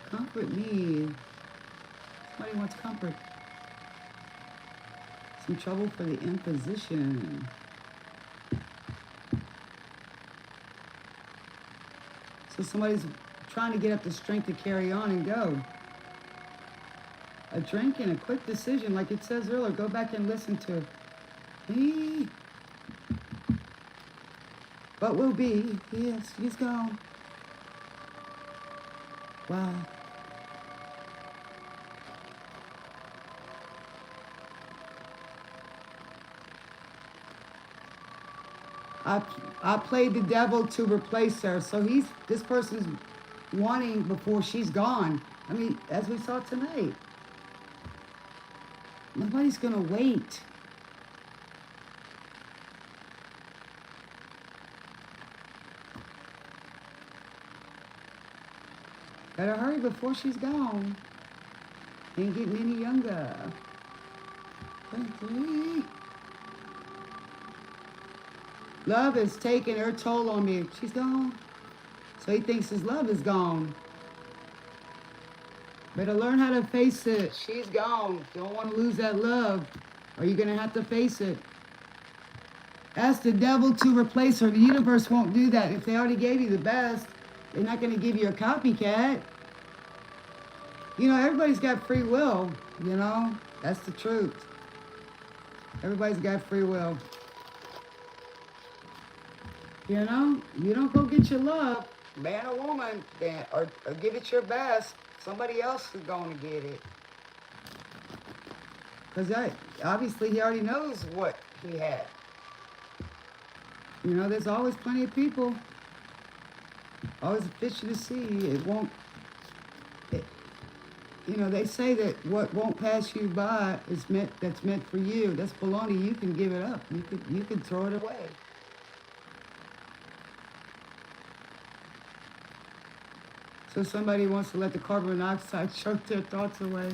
Comfort me. Somebody wants comfort. Some trouble for the imposition. So somebody's trying to get up the strength to carry on and go. A drink and a quick decision, like it says earlier. Go back and listen to me. What will be? Yes, he's gone. Wow. I played the devil to replace her. So this person's wanting before she's gone. I mean, as we saw tonight. Nobody's gonna wait. Better hurry before she's gone. Ain't getting any younger. 23. Love has taken her toll on me. She's gone. So he thinks his love is gone. Better learn how to face it. She's gone. Don't want to lose that love, or you're going to have to face it. Ask the devil to replace her. The universe won't do that. If they already gave you the best, they're not going to give you a copycat. You know, everybody's got free will, you know. That's the truth. Everybody's got free will. You know, you don't go get your love, man or woman, or give it your best. Somebody else is going to get it. Because obviously he already knows what he had. You know, there's always plenty of people. Always a fish to see. It won't, you know, they say that what won't pass you by is that's meant for you. That's baloney. You can give it up. You can throw it away. So somebody wants to let the carbon monoxide choke their thoughts away.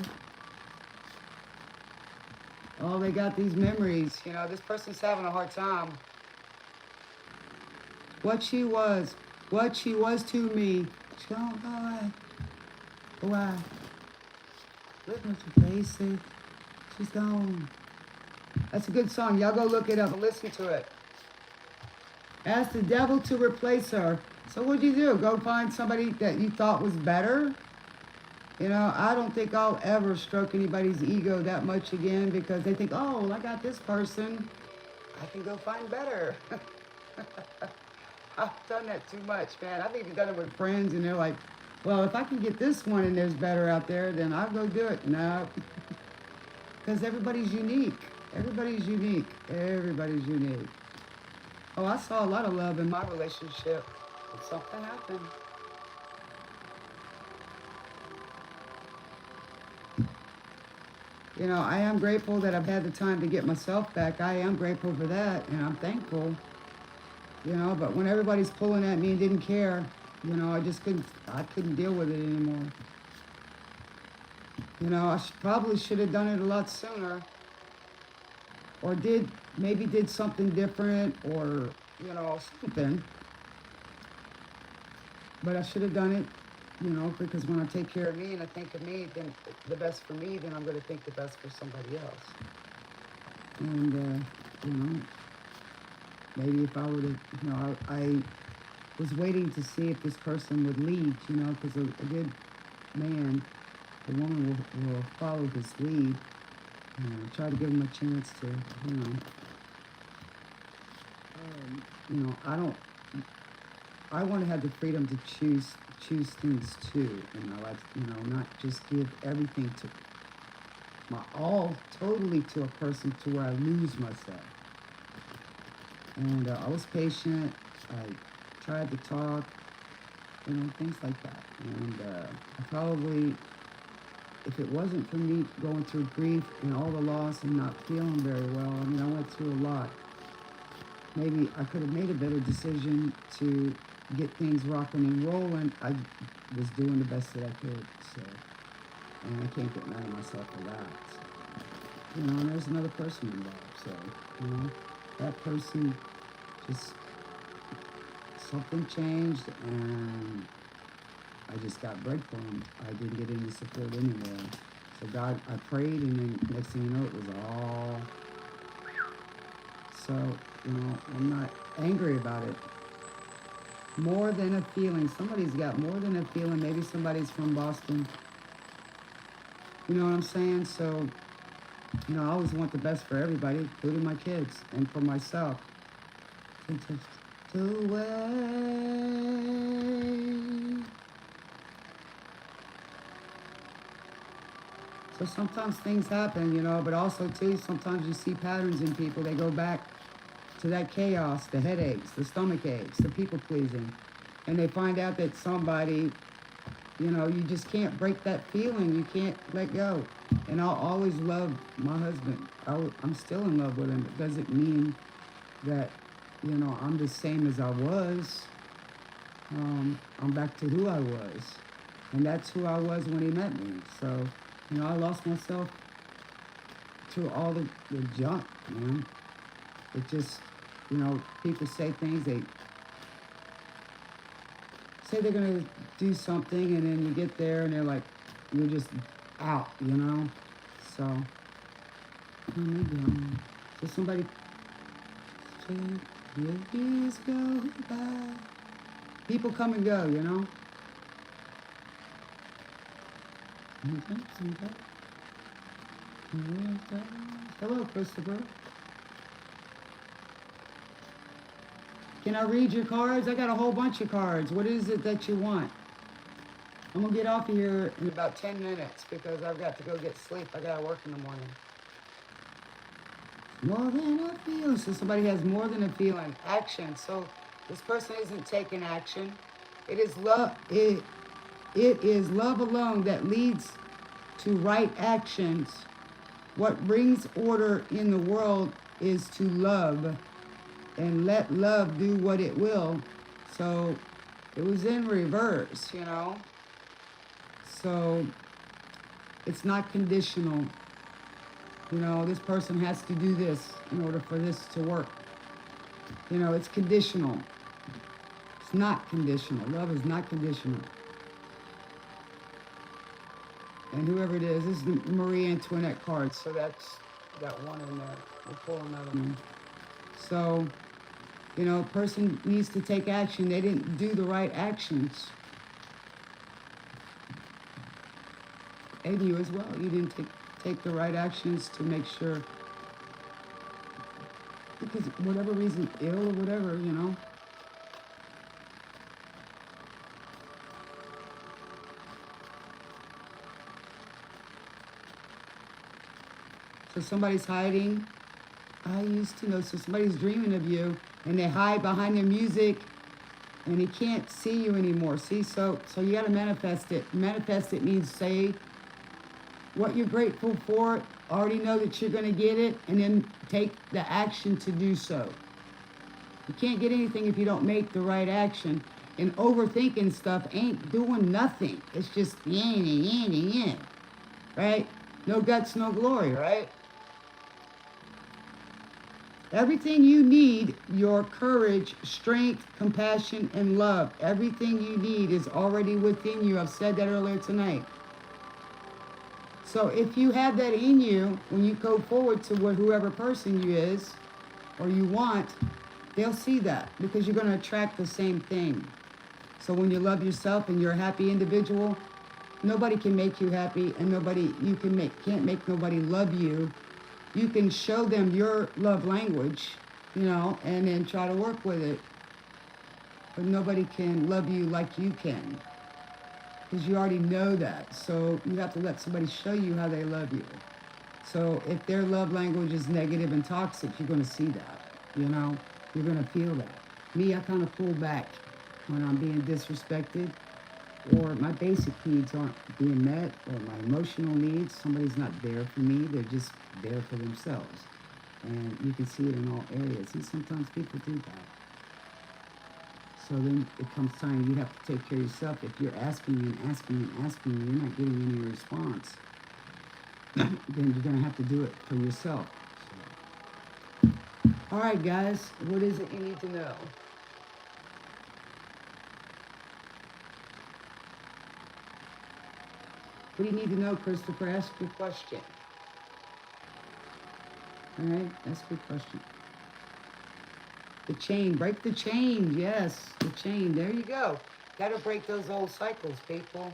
Oh, they got these memories. You know, this person's having a hard time. What she was to me. She's gone, go away. Look at her face. She's gone. That's a good song. Y'all go look it up and listen to it. Ask the devil to replace her. So what'd you do? Go find somebody that you thought was better? You know, I don't think I'll ever stroke anybody's ego that much again because they think, oh, well, I got this person. I can go find better. I've done that too much, man. I've even done it with friends, and they're like, well, if I can get this one and there's better out there, then I'll go do it. No. Because everybody's unique. Everybody's unique. Everybody's unique. Oh, I saw a lot of love in my relationship. But something happened. You know, I am grateful that I've had the time to get myself back. I am grateful for that, and I'm thankful. You know, but when everybody's pulling at me and didn't care, you know, I couldn't deal with it anymore. You know, probably should have done it a lot sooner, or maybe did something different, or, you know, something. But I should have done it, you know, because when I take care of me and I think of me, then the best for me, then I'm going to think the best for somebody else. And, you know, maybe if I would have, you know, I was waiting to see if this person would lead, you know, because a good man, a woman will follow his lead. Try to give him a chance to, I want to have the freedom to choose things too in my life, you know, not just give everything to my all totally to a person to where I lose myself. And I was patient. I tried to talk, you know, things like that. And I probably, if it wasn't for me going through grief and all the loss and not feeling very well, I mean, I went through a lot. Maybe I could have made a better decision to get things rocking and rolling. I was doing the best that I could, so, and I can't get mad at myself for that. So, you know, and there's another person involved, so, you know, that person just, something changed, and I just got bread for him. I didn't get any support anywhere. So God, I prayed, and then next thing you know, it was all. So, you know, I'm not angry about it. More than a feeling. Somebody's got more than a feeling. Maybe somebody's from Boston. You know what I'm saying? So, you know, I always want the best for everybody, including my kids, and for myself. Away. So sometimes things happen, you know, but also too, sometimes you see patterns in people. They go back to that chaos, the headaches, the stomach aches, the people pleasing. And they find out that somebody, you know, you just can't break that feeling. You can't let go. And I'll always love my husband. I'm still in love with him. It doesn't mean that, you know, I'm the same as I was. I'm back to who I was. And that's who I was when he met me. So, you know, I lost myself to all the junk, man. It just, you know, people say things, they say they're going to do something, and then you get there and they're like, you're just out, you know? So, so somebody said, years go by. People come and go, you know? Hello, Christopher. Can I read your cards? I got a whole bunch of cards. What is it that you want? I'm going to get off of here in about 10 minutes because I've got to go get sleep. I got to work in the morning. More than a feeling. So somebody has more than a feeling. Action. So this person isn't taking action. It is love. It is love alone that leads to right actions. What brings order in the world is to love, and let love do what it will. So it was in reverse, you know. So it's not conditional. You know, this person has to do this in order for this to work. You know, it's conditional. It's not conditional. Love is not conditional. And whoever it is, this is the Marie Antoinette card. So that's that one in there. We'll pull another one. So, you know, a person needs to take action. They didn't do the right actions. And you as well. You didn't take the right actions to make sure. Because whatever reason, ill or whatever, you know. So somebody's hiding. I used to know. So somebody's dreaming of you, and they hide behind their music, and he can't see you anymore. See, so you got to manifest it. Manifest it means say what you're grateful for, already know that you're going to get it, and then take the action to do so. You can't get anything if you don't make the right action. And overthinking stuff ain't doing nothing. It's just yin, right? No guts, no glory, right? Everything you need, your courage, strength, compassion, and love, everything you need is already within you. I've said that earlier tonight. So if you have that in you, when you go forward to whoever person you is or you want, they'll see that because you're going to attract the same thing. So when you love yourself and you're a happy individual, nobody can make you happy, and can't make nobody love you. You can show them your love language, and then try to work with it. But nobody can love you like you can, because you already know that. So you have to let somebody show you how they love you. So if their love language is negative and toxic, you're going to see that, You're going to feel that. Me, I kind of pull back when I'm being disrespected, or my basic needs aren't being met, or my emotional needs, somebody's not there for me, they're just there for themselves. And you can see it in all areas, and sometimes people do that. So then it comes time you have to take care of yourself. If you're asking and asking and asking, and you're not getting any response, then you're going to have to do it for yourself. So. All right, guys, what is it you need to know? What do you need to know, Christopher? Ask your question. All right, that's a good question. The chain, break the chain. Yes, the chain. There you go. Got to break those old cycles, people.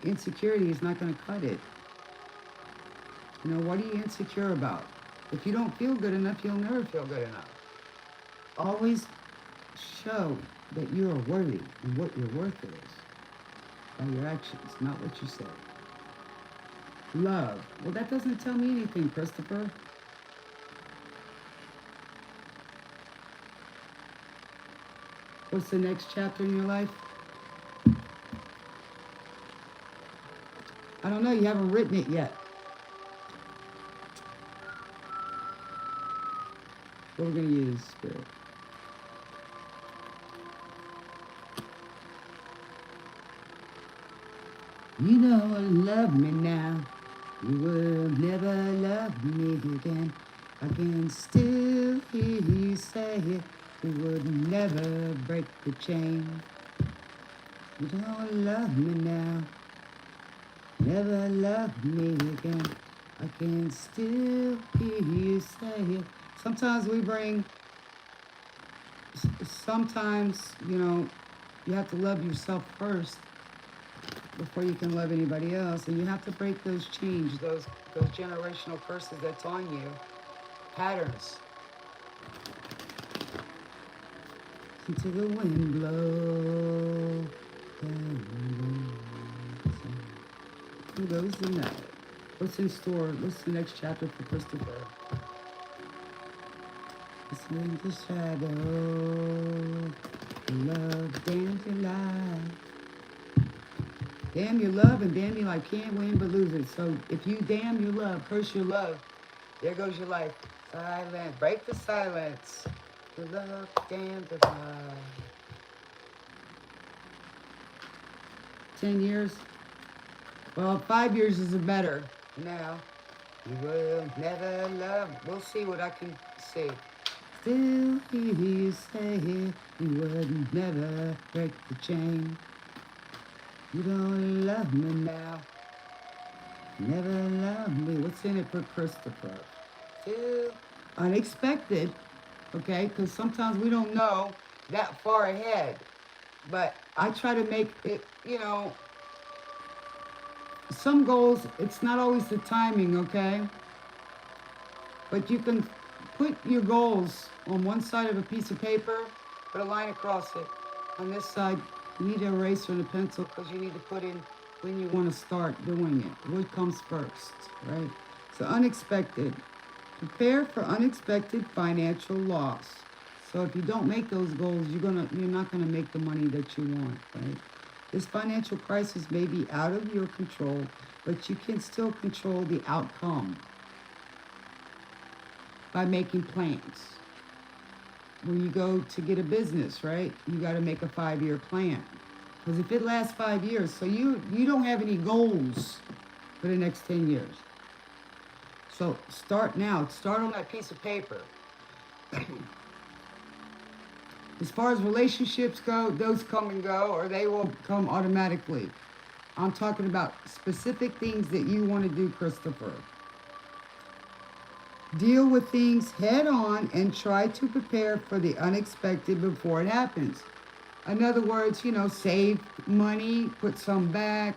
Insecurity is not going to cut it. What are you insecure about? If you don't feel good enough, you'll never feel good enough. Always show that you are worthy and what your worth is by your actions, not what you say. Love. Well, that doesn't tell me anything, Christopher. What's the next chapter in your life? I don't know. You haven't written it yet. What we're going to use, Spirit. Love me now. You will never love me again. I can still hear you say it. You would never break the chain. You don't love me now. Never love me again. I can still hear you say it. Sometimes you have to love yourself first before you can love anybody else. And you have to break those chains, those generational curses that's on you, patterns. Until the wind blows. Who goes in that? What's in store? What's the next chapter for Christopher? It's in the shadow. Love, damn your life. Damn your love and damn your life. Can't win but lose it. So if you damn your love, curse your love, there goes your life. Silence. Break the silence. Your love, damn the life. 10 years? Well, 5 years is better now. You will never love. We'll see what I can see. Still hear you say you would never break the chain. You don't love me now. Never love me. What's in it for Christopher? Still unexpected. Okay, because sometimes we don't know that far ahead. But I try to make it, some goals, it's not always the timing, okay? But you can put your goals on one side of a piece of paper, put a line across it. On this side, you need an eraser and a pencil because you need to put in when you want to start doing it. What comes first, right? So unexpected. Prepare for unexpected financial loss. So if you don't make those goals, you're not gonna make the money that you want, right? This financial crisis may be out of your control, but you can still control the outcome by making plans. When you go to get a business, right, you got to make a 5-year plan. Because if it lasts 5 years, so you don't have any goals for the next 10 years. So start now. Start on that piece of paper. As far as relationships go, those come and go, or they will come automatically. I'm talking about specific things that you want to do, Christopher. Deal with things head on and try to prepare for the unexpected before it happens. In other words, save money, put some back.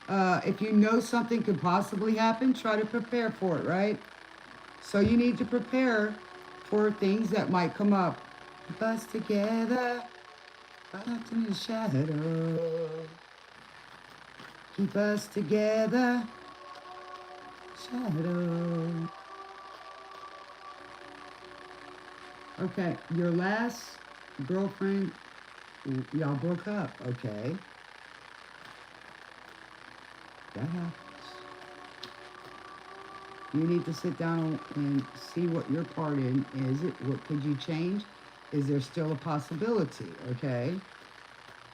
If you know something could possibly happen, try to prepare for it, right? So you need to prepare for things that might come up. Keep us together, right in the shadow. Keep us together, shadow. Okay, your last girlfriend, y'all broke up, okay? That happens. You need to sit down and see what your part in is. What could you change? Is there still a possibility, okay?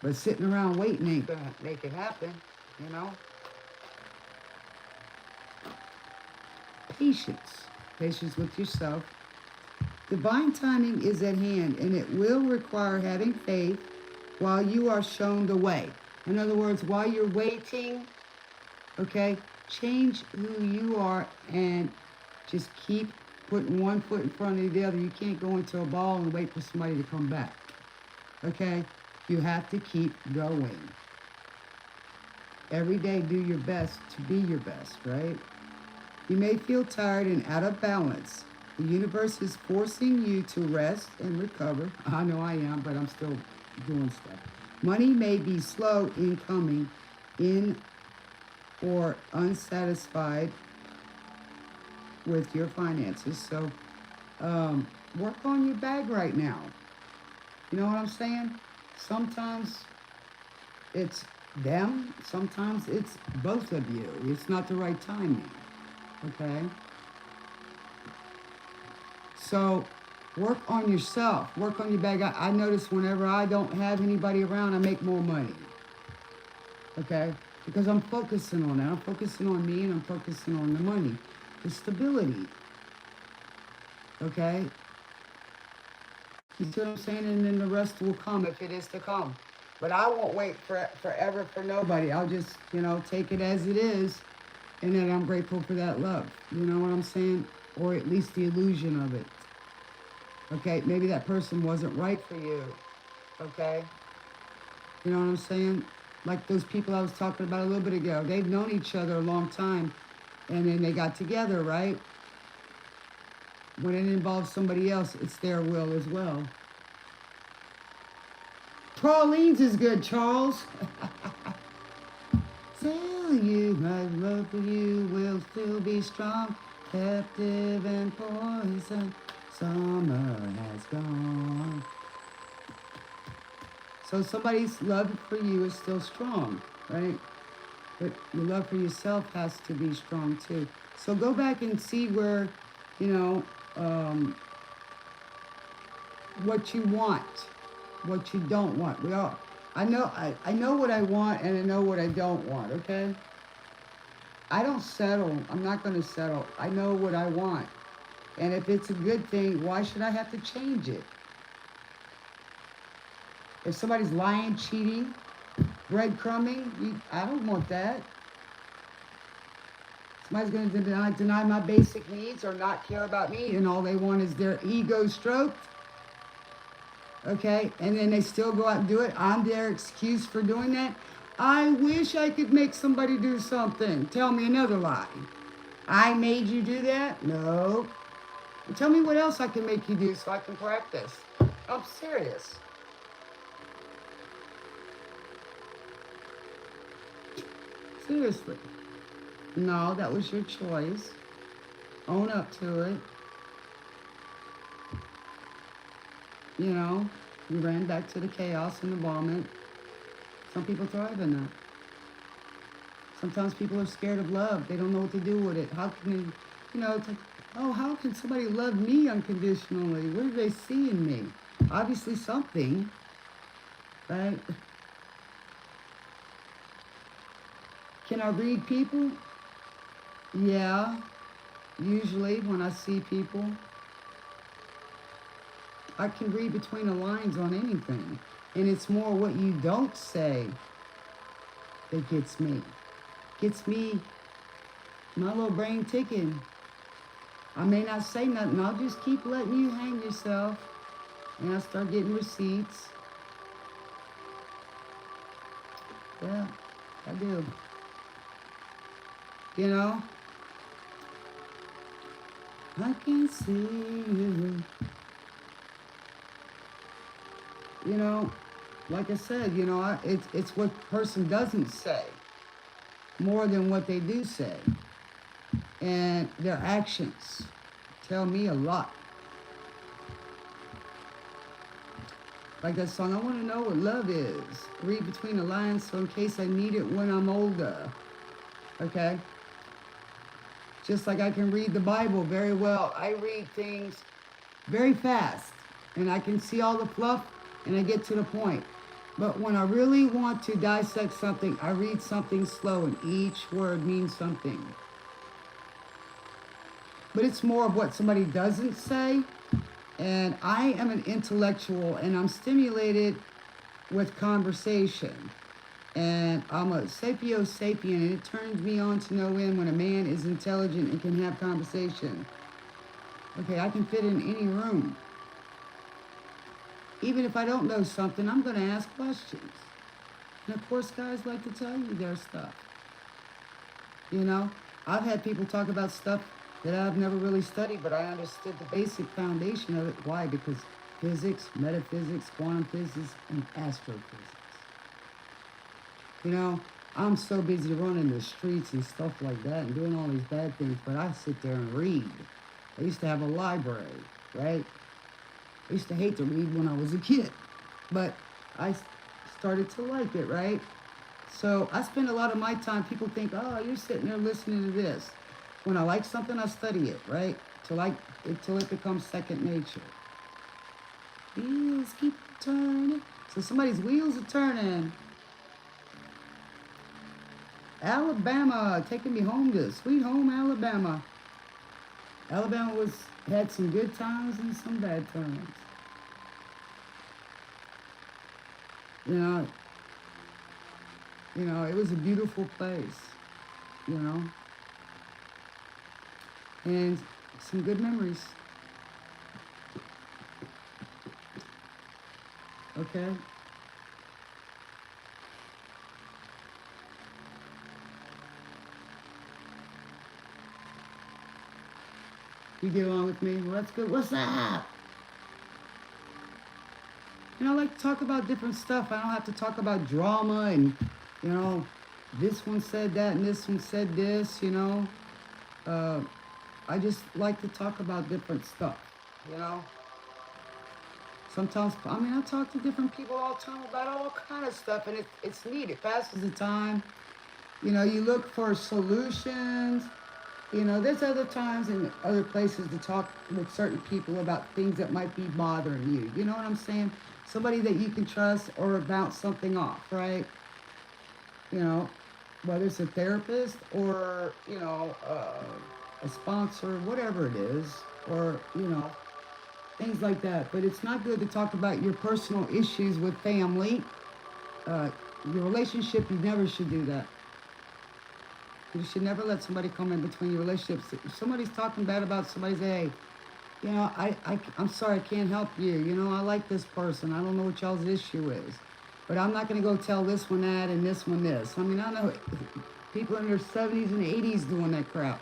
But sitting around waiting ain't gonna make it happen, Patience. Patience with yourself. Divine timing is at hand, and it will require having faith while you are shown the way. In other words, while you're waiting, okay, change who you are and just keep putting one foot in front of the other. You can't go into a ball and wait for somebody to come back, okay? You have to keep going. Every day, do your best to be your best, right? You may feel tired and out of balance. The universe is forcing you to rest and recover. I know I am, but I'm still doing stuff. Money may be slow in coming in or unsatisfied with your finances. So work on your bag right now. You know what I'm saying? Sometimes it's them. Sometimes it's both of you. It's not the right timing. Okay? So work on yourself. Work on your bag. I notice whenever I don't have anybody around, I make more money. Okay? Because I'm focusing on that. I'm focusing on me and I'm focusing on the money. The stability. Okay? You see what I'm saying? And then the rest will come if it is to come. But I won't wait forever for nobody. I'll just, take it as it is. And then I'm grateful for that love. You know what I'm saying? Or at least the illusion of it. Okay? Maybe that person wasn't right for you. Okay? You know what I'm saying? Like those people I was talking about a little bit ago. They've known each other a long time. And then they got together, right? When it involves somebody else, it's their will as well. Pauline's is good, Charles. Tell you my love for you will still be strong, captive and poison. Summer has gone. So somebody's love for you is still strong, right? But your love for yourself has to be strong too. So go back and see where, what you want, what you don't want. I know what I want and I know what I don't want, okay? I don't settle. I'm not going to settle. I know what I want. And if it's a good thing, why should I have to change it? If somebody's lying, cheating, breadcrumbing, I don't want that. Somebody's going to deny my basic needs or not care about me, and all they want is their ego stroked. Okay? And then they still go out and do it. I'm their excuse for doing that. I wish I could make somebody do something. Tell me another lie. I made you do that? No. Tell me what else I can make you do so I can practice. I'm serious. Seriously. No, that was your choice. Own up to it. you know, we ran back to the chaos and the vomit. Some people thrive in that. Sometimes people are scared of love. They don't know what to do with it. How can they, it's like, oh, how can somebody love me unconditionally? What do they see in me? Obviously something, right? Can I read people? Yeah, usually when I see people. I can read between the lines on anything. And it's more what you don't say that gets me. Gets me, my little brain ticking. I may not say nothing. I'll just keep letting you hang yourself. And I start getting receipts. Yeah, I do. You know? I can see you. You know, like I said, it's what person doesn't say more than what they do say. And their actions tell me a lot. Like that song, I want to know what love is. Read between the lines so in case I need it when I'm older. Okay? Just like I can read the Bible very well. I read things very fast. And I can see all the fluff and I get to the point. But when I really want to dissect something, I read something slow and each word means something. But it's more of what somebody doesn't say. And I am an intellectual and I'm stimulated with conversation. And I'm a sapio sapien and it turns me on to no end when a man is intelligent and can have conversation. Okay, I can fit in any room. Even if I don't know something, I'm going to ask questions. And of course, guys like to tell you their stuff. I've had people talk about stuff that I've never really studied, but I understood the basic foundation of it. Why? Because physics, metaphysics, quantum physics, and astrophysics. I'm so busy running the streets and stuff like that and doing all these bad things, but I sit there and read. I used to have a library, right? I used to hate to read when I was a kid, but I started to like it, right? So I spend a lot of my time, people think, oh, you're sitting there listening to this. When I like something, I study it, right? Until it becomes second nature. Wheels keep turning. So somebody's wheels are turning. Alabama, taking me home to sweet home Alabama. Alabama had some good times and some bad times. It was a beautiful place, and some good memories. Okay? You get along with me? Well, that's good. What's up? I like to talk about different stuff. I don't have to talk about drama and, this one said that and this one said this, I just like to talk about different stuff, Sometimes, I talk to different people all the time about all kind of stuff, and it's neat. It passes the time. You look for solutions. There's other times and other places to talk with certain people about things that might be bothering you. You know what I'm saying? Somebody that you can trust or bounce something off, right? Whether it's a therapist or, a sponsor, whatever it is, or, things like that. But it's not good to talk about your personal issues with family. Your relationship, you never should do that. You should never let somebody come in between your relationships. If somebody's talking bad about somebody, say, hey, I'm sorry, I can't help you. I like this person. I don't know what y'all's issue is. But I'm not going to go tell this one that and this one this. I know people in their 70s and 80s doing that crap.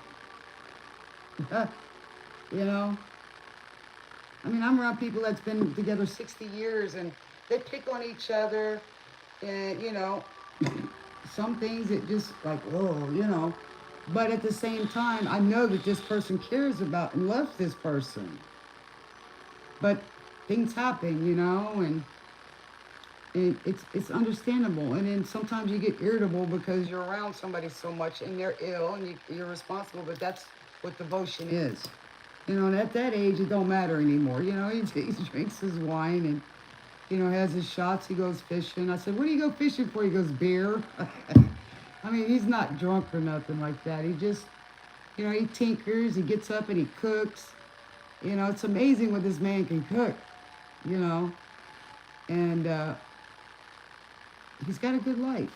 I'm around people that's been together 60 years and they pick on each other. And, some things it just like, whoa, But at the same time, I know that this person cares about and loves this person. But things happen, and it's understandable. And then sometimes you get irritable because you're around somebody so much and they're ill and you're responsible. But that's what devotion is. And at that age, it don't matter anymore. He drinks his wine and has his shots. He goes fishing. I said, "What do you go fishing for?" He goes, "Beer." I mean, he's not drunk or nothing like that. He just, he tinkers. He gets up and he cooks. It's amazing what this man can cook. You know, and he's got a good life.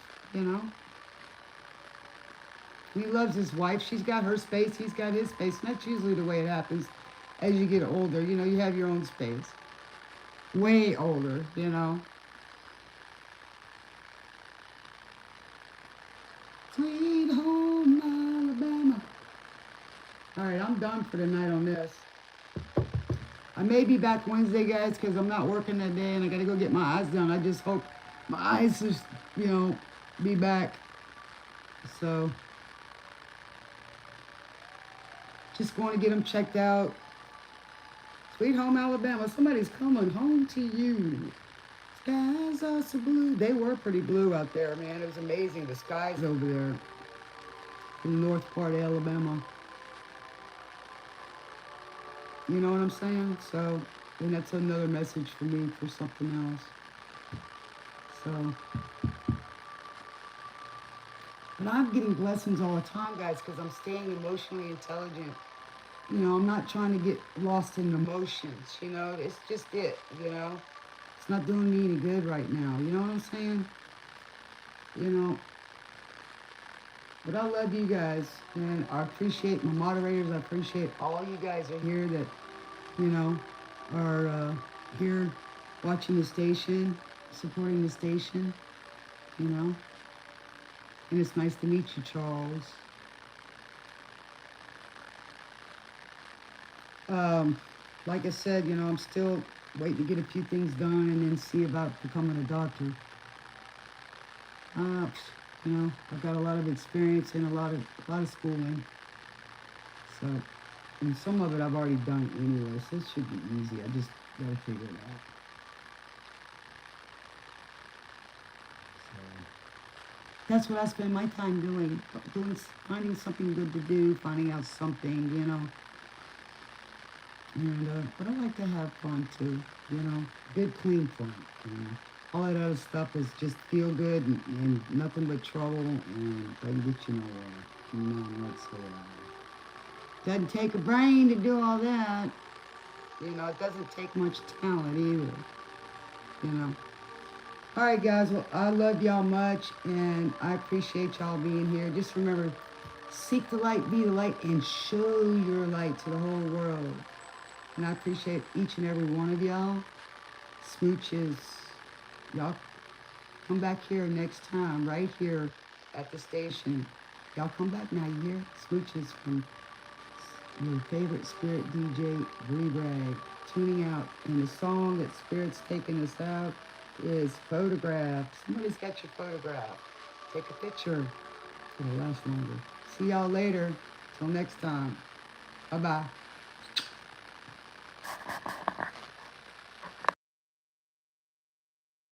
He loves his wife. She's got her space. He's got his space. And that's usually the way it happens as you get older. You have your own space. Way older. Sweet home Alabama. All right, I'm done for tonight on this. I may be back Wednesday, guys, because I'm not working that day and I got to go get my eyes done. I just hope my eyes just, be back. So, just going to get them checked out. Sweet home Alabama. Somebody's coming home to you. Skies are so blue. They were pretty blue out there, man. It was amazing. The skies over there in the north part of Alabama. You know what I'm saying? So, and that's another message for me for something else. So, but I'm getting blessings all the time, guys, because I'm staying emotionally intelligent. I'm not trying to get lost in emotions. It's just it. It's not doing me any good right now. You know what I'm saying? But I love you guys, and I appreciate my moderators. I appreciate all you guys are here that, are here watching the station, supporting the station, And it's nice to meet you, Charles. Like I said, I'm still waiting to get a few things done and then see about becoming a doctor. I've got a lot of experience and a lot of schooling. So, and some of it I've already done anyway, so it should be easy. I just gotta figure it out. So, that's what I spend my time doing, finding something good to do, finding out something, And, but I like to have fun too, good, clean fun, All that other stuff is just feel good and nothing but trouble and doesn't get you nowhere. None whatsoever. Doesn't take a brain to do all that. It doesn't take much talent either. All right, guys. Well, I love y'all much, and I appreciate y'all being here. Just remember, seek the light, be the light, and show your light to the whole world. And I appreciate each and every one of y'all. Smooches. Y'all come back here next time, right here at the station. Y'all come back now, you hear? Smooches from your favorite Spirit DJ Brie Bragg, tuning out. And the song that Spirit's taking us out is Photograph. Somebody's got your photograph. Take a picture. It'll last longer. See y'all later. Till next time. Bye-bye.